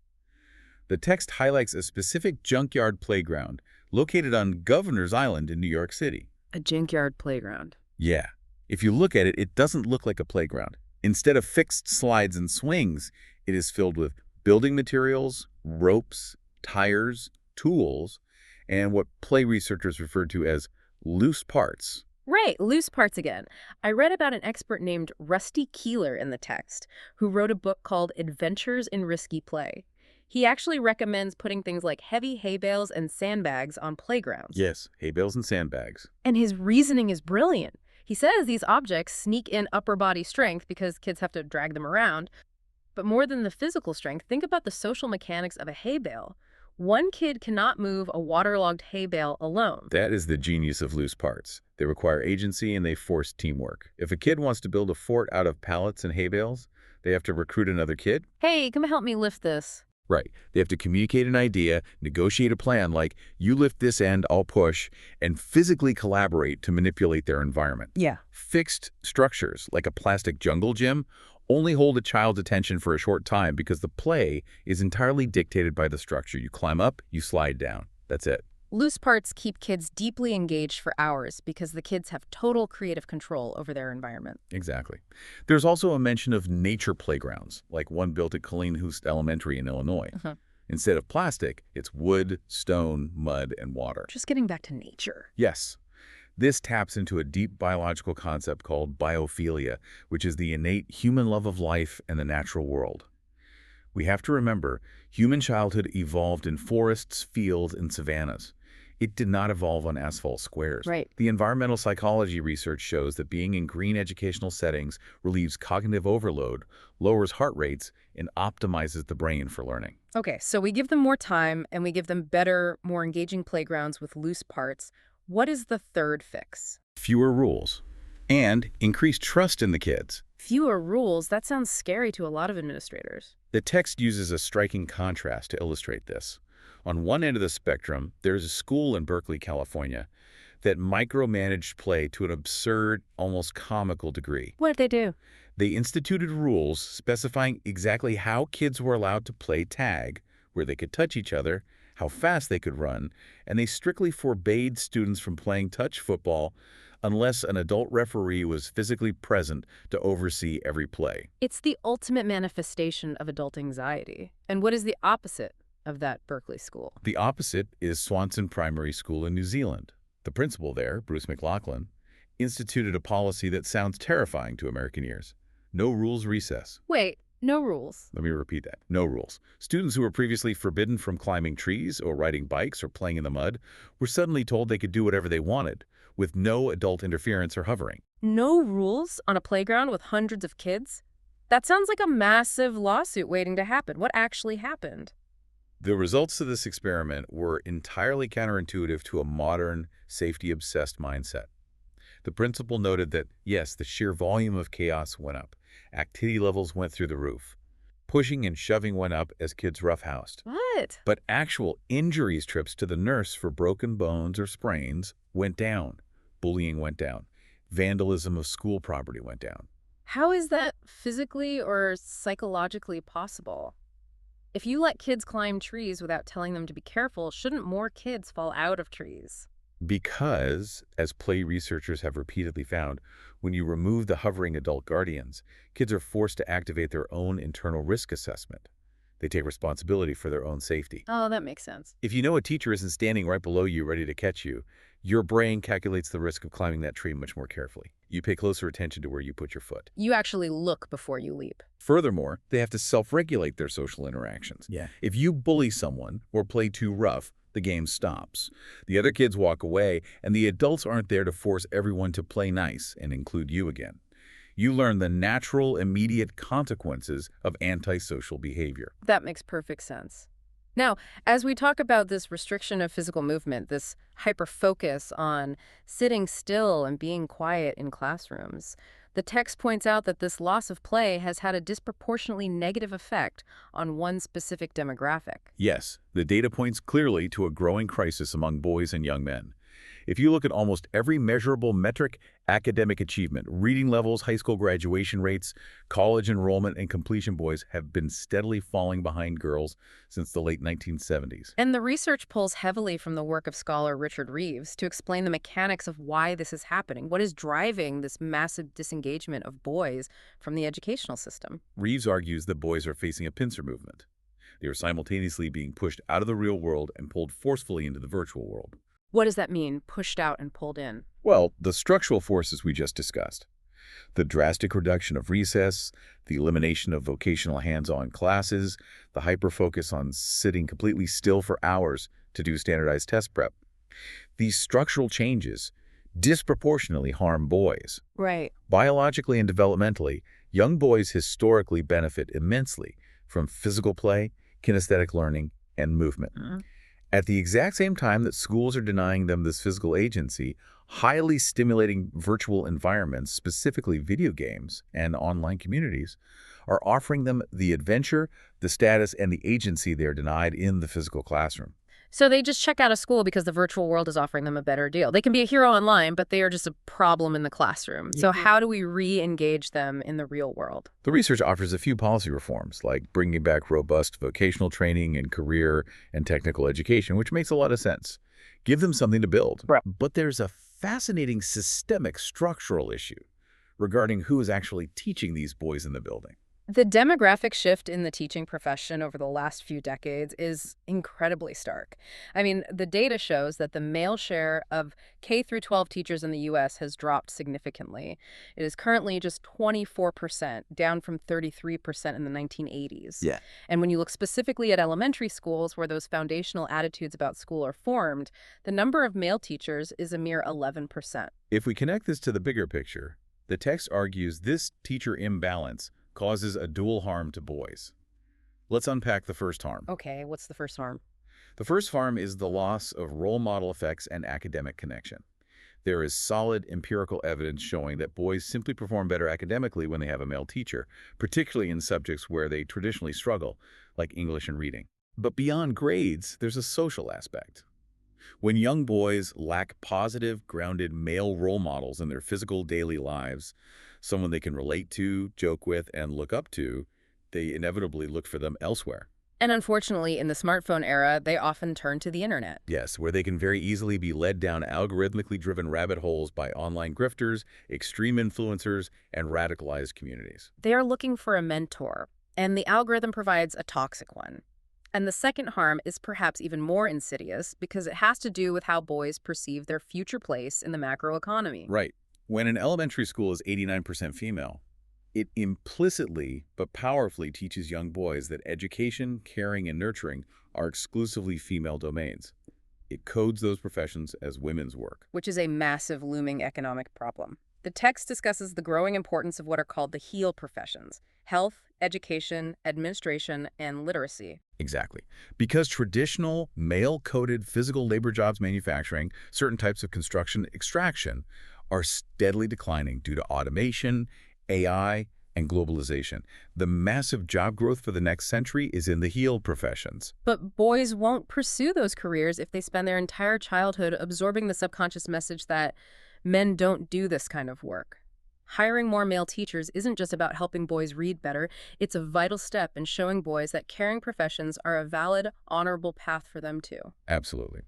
Speaker 2: The text highlights a specific junkyard playground located on Governor's Island in New York City.
Speaker 1: A junkyard playground.
Speaker 2: Yeah. If you look at it, it doesn't look like a playground. Instead of fixed slides and swings, it is filled with building materials, ropes, tires, tools, and what play researchers refer to as loose parts.
Speaker 1: Right, loose parts again. I read about an expert named Rusty Keeler in the text, who wrote a book called Adventures in Risky Play. He actually recommends putting things like heavy hay bales and sandbags on playgrounds.
Speaker 2: Yes, hay bales and sandbags.
Speaker 1: And his reasoning is brilliant. He says these objects sneak in upper body strength because kids have to drag them around. But more than the physical strength, think about the social mechanics of a hay bale. One kid cannot move a waterlogged hay bale alone.
Speaker 2: That is the genius of loose parts. They require agency and they force teamwork. If a kid wants to build a fort out of pallets and hay bales, they have to recruit another kid.
Speaker 1: Hey, come help me lift this.
Speaker 2: Right. They have to communicate an idea, negotiate a plan like, you lift this end, I'll push, and physically collaborate to manipulate their environment.
Speaker 1: Yeah.
Speaker 2: Fixed structures, like a plastic jungle gym, only hold a child's attention for a short time because the play is entirely dictated by the structure. You climb up, you slide down. That's it.
Speaker 1: Loose parts keep kids deeply engaged for hours because the kids have total creative control over their environment.
Speaker 2: Exactly. There's also a mention of nature playgrounds, like one built at Colleen-Hoost Elementary in Illinois. Instead of plastic, it's wood, stone, mud, and water.
Speaker 1: Just getting back to nature.
Speaker 2: Yes. This taps into a deep biological concept called biophilia, which is the innate human love of life and the natural world. We have to remember, human childhood evolved in forests, fields, and savannas. It did not evolve on asphalt squares.
Speaker 1: Right.
Speaker 2: The environmental psychology research shows that being in green educational settings relieves cognitive overload, lowers heart rates, and optimizes the brain for learning.
Speaker 1: Okay, so we give them more time and we give them better, more engaging playgrounds with loose parts. What is the third fix?
Speaker 2: Fewer rules. And increased trust in the kids.
Speaker 1: Fewer rules? That sounds scary to a lot of administrators.
Speaker 2: The text uses a striking contrast to illustrate this. On one end of the spectrum, there's a school in Berkeley, California, that micromanaged play to an absurd, almost comical degree.
Speaker 1: What did they do?
Speaker 2: They instituted rules specifying exactly how kids were allowed to play tag, where they could touch each other, how fast they could run, and they strictly forbade students from playing touch football unless an adult referee was physically present to oversee every play.
Speaker 1: It's the ultimate manifestation of adult anxiety. And what is the opposite of that Berkeley school?
Speaker 2: The opposite is Swanson Primary School in New Zealand. The principal there, Bruce McLaughlin, instituted a policy that sounds terrifying to American ears. No rules recess.
Speaker 1: Wait, no rules.
Speaker 2: Let me repeat that. No rules. Students who were previously forbidden from climbing trees or riding bikes or playing in the mud were suddenly told they could do whatever they wanted, with no adult interference or hovering.
Speaker 1: No rules on a playground with hundreds of kids? That sounds like a massive lawsuit waiting to happen. What actually happened?
Speaker 2: The results of this experiment were entirely counterintuitive to a modern, safety-obsessed mindset. The principal noted that, yes, the sheer volume of chaos went up. Activity levels went through the roof. Pushing and shoving went up as kids roughhoused.
Speaker 1: What?
Speaker 2: But actual injuries trips to the nurse for broken bones or sprains went down. Bullying went down. Vandalism of school property went down.
Speaker 1: How is that physically or psychologically possible? If you let kids climb trees without telling them to be careful, shouldn't more kids fall out of trees?
Speaker 2: Because, as play researchers have repeatedly found, when you remove the hovering adult guardians, kids are forced to activate their own internal risk assessment. They take responsibility for their own safety.
Speaker 1: Oh, that makes sense.
Speaker 2: If you know a teacher isn't standing right below you ready to catch you, your brain calculates the risk of climbing that tree much more carefully. You pay closer attention to where you put your foot.
Speaker 1: You actually look before you leap.
Speaker 2: Furthermore, they have to self-regulate their social interactions. If you bully someone or play too rough, the game stops. The other kids walk away, and the adults aren't there to force everyone to play nice and include you again. You learn the natural, immediate consequences of antisocial behavior.
Speaker 1: That makes perfect sense. Now, as we talk about this restriction of physical movement, this hyper-focus on sitting still and being quiet in classrooms, the text points out that this loss of play has had a disproportionately negative effect on one specific demographic.
Speaker 2: Yes, the data points clearly to a growing crisis among boys and young men. If you look at almost every measurable metric, academic achievement, reading levels, high school graduation rates, college enrollment, and completion, boys have been steadily falling behind girls since the late 1970s.
Speaker 1: And the research pulls heavily from the work of scholar Richard Reeves to explain the mechanics of why this is happening. What is driving this massive disengagement of boys from the educational system?
Speaker 2: Reeves argues that boys are facing a pincer movement. They are simultaneously being pushed out of the real world and pulled forcefully into the virtual world.
Speaker 1: What does that mean, pushed out and pulled in?
Speaker 2: Well, the structural forces we just discussed. The drastic reduction of recess, the elimination of vocational hands-on classes, the hyper-focus on sitting completely still for hours to do standardized test prep. These structural changes disproportionately harm boys.
Speaker 1: Right.
Speaker 2: Biologically and developmentally, young boys historically benefit immensely from physical play, kinesthetic learning, and movement. At the exact same time that schools are denying them this physical agency, highly stimulating virtual environments, specifically video games and online communities, are offering them the adventure, the status, and the agency they're denied in the physical classroom.
Speaker 1: So they just check out of school because the virtual world is offering them a better deal. They can be a hero online, but they are just a problem in the classroom. So how do we re-engage them in the real world?
Speaker 2: The research offers a few policy reforms, like bringing back robust vocational training and career and technical education, which makes a lot of sense. Give them something to build.
Speaker 1: Right.
Speaker 2: But there's a fascinating systemic structural issue regarding who is actually teaching these boys in the building.
Speaker 1: The demographic shift in the teaching profession over the last few decades is incredibly stark. I mean, the data shows that the male share of K through 12 teachers in the US has dropped significantly. It is currently just 24%, down from 33% in the 1980s.
Speaker 2: Yeah.
Speaker 1: And when you look specifically at elementary schools where those foundational attitudes about school are formed, the number of male teachers is a mere 11%.
Speaker 2: If we connect this to the bigger picture, the text argues this teacher imbalance causes a dual harm to boys. Let's unpack the first harm.
Speaker 1: Okay, what's the first harm?
Speaker 2: The first harm is the loss of role model effects and academic connection. There is solid empirical evidence showing that boys simply perform better academically when they have a male teacher, particularly in subjects where they traditionally struggle, like English and reading. But beyond grades, there's a social aspect. When young boys lack positive, grounded male role models in their physical daily lives, someone they can relate to, joke with, and look up to, they inevitably look for them elsewhere.
Speaker 1: And unfortunately, in the smartphone era, they often turn to the internet.
Speaker 2: Yes, where they can very easily be led down algorithmically driven rabbit holes by online grifters, extreme influencers, and radicalized communities.
Speaker 1: They are looking for a mentor, and the algorithm provides a toxic one. And the second harm is perhaps even more insidious because it has to do with how boys perceive their future place in the macroeconomy.
Speaker 2: Right. When an elementary school is 89% female, it implicitly but powerfully teaches young boys that education, caring, and nurturing are exclusively female domains. It codes those professions as women's work.
Speaker 1: Which is a massive looming economic problem. The text discusses the growing importance of what are called the HEAL professions: health, education, administration, and literacy.
Speaker 2: Exactly. Because traditional male-coded physical labor jobs, manufacturing, certain types of construction, extraction, are steadily declining due to automation, AI, and globalization. The massive job growth for the next century is in the HEAL professions.
Speaker 1: But boys won't pursue those careers if they spend their entire childhood absorbing the subconscious message that men don't do this kind of work. Hiring more male teachers isn't just about helping boys read better. It's a vital step in showing boys that caring professions are a valid, honorable path for them too.
Speaker 2: Absolutely.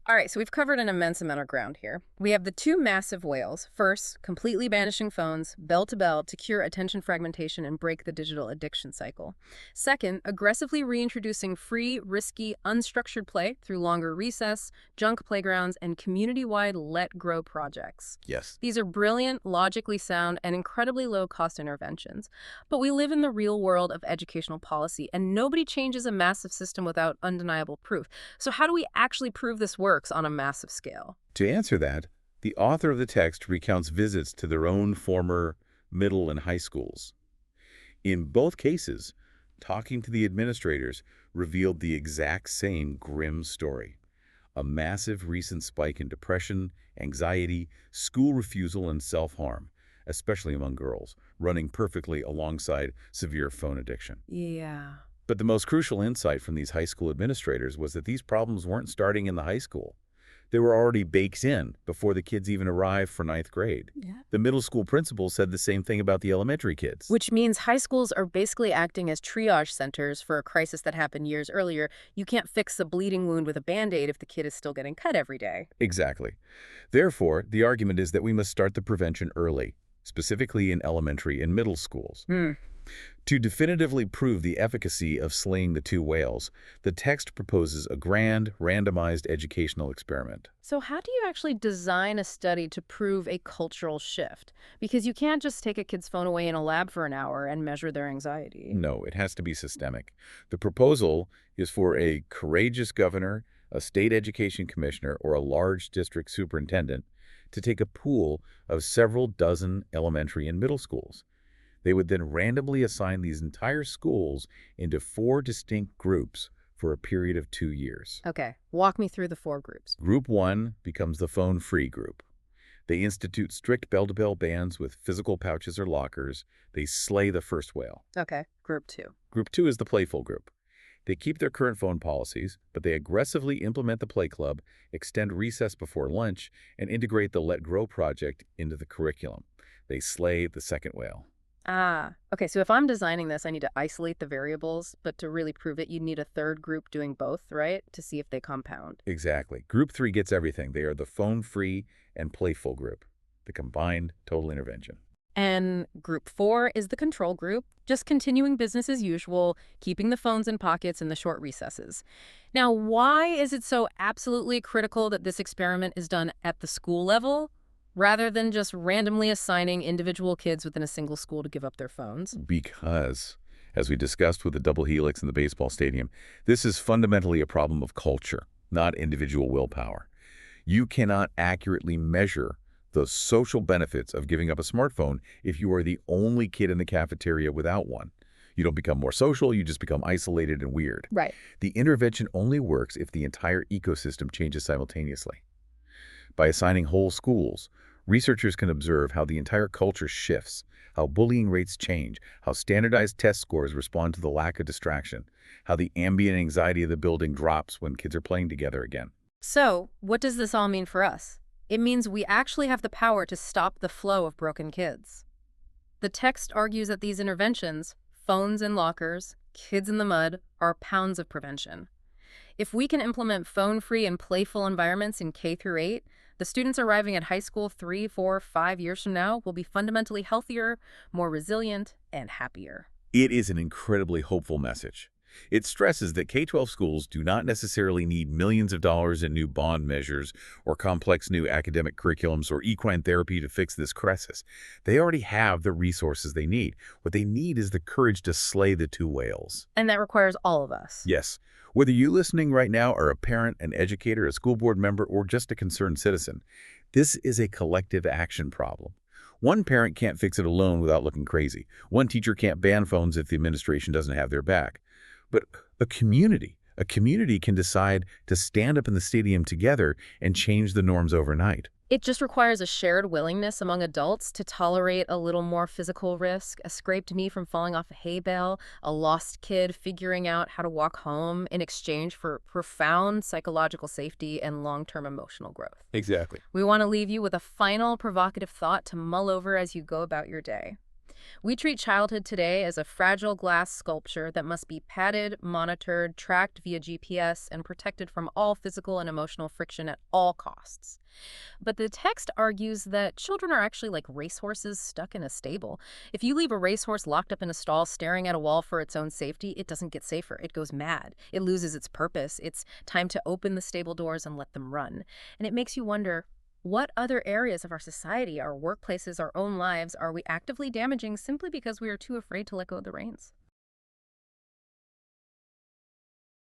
Speaker 1: All right, so we've covered an immense amount of ground here. We have the two massive whales. First, completely banishing phones, bell to bell, to cure attention fragmentation and break the digital addiction cycle. Second, aggressively reintroducing free, risky, unstructured play through longer recess, junk playgrounds, and community-wide let-grow projects.
Speaker 2: Yes.
Speaker 1: These are brilliant, logically sound, and incredibly low-cost interventions. But we live in the real world of educational policy, and nobody changes a massive system without undeniable proof. So how do we actually prove this works on a massive scale?
Speaker 2: To answer that, the author of the text recounts visits to their own former middle and high schools. In both cases, talking to the administrators revealed the exact same grim story. A massive recent spike in depression, anxiety, school refusal, and self-harm, especially among girls, running perfectly alongside severe phone addiction.
Speaker 1: Yeah.
Speaker 2: But the most crucial insight from these high school administrators was that these problems weren't starting in the high school. They were already baked in before the kids even arrived for ninth grade.
Speaker 1: Yeah.
Speaker 2: The middle school principal said the same thing about the elementary kids.
Speaker 1: Which means high schools are basically acting as triage centers for a crisis that happened years earlier. You can't fix a bleeding wound with a Band-Aid if the kid is still getting cut every day.
Speaker 2: Exactly. Therefore, the argument is that we must start the prevention early, specifically in elementary and middle schools. To definitively prove the efficacy of slaying the two whales, the text proposes a grand, randomized educational experiment.
Speaker 1: So how do you actually design a study to prove a cultural shift? Because you can't just take a kid's phone away in a lab for an hour and measure their anxiety.
Speaker 2: No, it has to be systemic. The proposal is for a courageous governor, a state education commissioner, or a large district superintendent to take a pool of several dozen elementary and middle schools. They would then randomly assign these entire schools into 4 distinct groups for a period of 2 years.
Speaker 1: Okay, walk me through the 4 groups.
Speaker 2: Group 1 becomes the phone-free group. They institute strict bell-to-bell bans with physical pouches or lockers. They slay the first whale.
Speaker 1: Okay, group 2.
Speaker 2: Group 2 is the playful group. They keep their current phone policies, but they aggressively implement the play club, extend recess before lunch, and integrate the Let Grow project into the curriculum. They slay the second whale.
Speaker 1: Okay, so if I'm designing this, I need to isolate the variables, but to really prove it, you need a third group doing both, right? To see if they compound.
Speaker 2: Exactly. Group 3 gets everything. They are the phone-free and playful group, the combined total intervention.
Speaker 1: And group 4 is the control group, just continuing business as usual, keeping the phones in pockets in the short recesses. Now, why is it so absolutely critical that this experiment is done at the school level rather than just randomly assigning individual kids within a single school to give up their phones?
Speaker 2: Because, as we discussed with the double helix in the baseball stadium, this is fundamentally a problem of culture, not individual willpower. You cannot accurately measure the social benefits of giving up a smartphone if you are the only kid in the cafeteria without one. You don't become more social, you just become isolated and weird.
Speaker 1: Right.
Speaker 2: The intervention only works if the entire ecosystem changes simultaneously. By assigning whole schools, researchers can observe how the entire culture shifts, how bullying rates change, how standardized test scores respond to the lack of distraction, how the ambient anxiety of the building drops when kids are playing together again.
Speaker 1: So, what does this all mean for us? It means we actually have the power to stop the flow of broken kids. The text argues that these interventions, phones in lockers, kids in the mud, are pounds of prevention. If we can implement phone-free and playful environments in K through 8, the students arriving at high school 3, 4, 5 years from now will be fundamentally healthier, more resilient, and happier.
Speaker 2: It is an incredibly hopeful message. It stresses that K-12 schools do not necessarily need millions of dollars in new bond measures or complex new academic curriculums or equine therapy to fix this crisis. They already have the resources they need. What they need is the courage to slay the two whales.
Speaker 1: And that requires all of us.
Speaker 2: Yes. Whether you listening right now are a parent, an educator, a school board member, or just a concerned citizen, this is a collective action problem. One parent can't fix it alone without looking crazy. One teacher can't ban phones if the administration doesn't have their back. But a community can decide to stand up in the stadium together and change the norms overnight.
Speaker 1: It just requires a shared willingness among adults to tolerate a little more physical risk, a scraped knee from falling off a hay bale, a lost kid figuring out how to walk home in exchange for profound psychological safety and long-term emotional growth.
Speaker 2: Exactly.
Speaker 1: We want to leave you with a final provocative thought to mull over as you go about your day. We treat childhood today as a fragile glass sculpture that must be padded, monitored, tracked via GPS, and protected from all physical and emotional friction at all costs. But the text argues that children are actually like racehorses stuck in a stable. If you leave a racehorse locked up in a stall staring at a wall for its own safety, it doesn't get safer. It goes mad. It loses its purpose. It's time to open the stable doors and let them run. And it makes you wonder, what other areas of our society, our workplaces, our own lives are we actively damaging simply because we are too afraid to let go of the reins?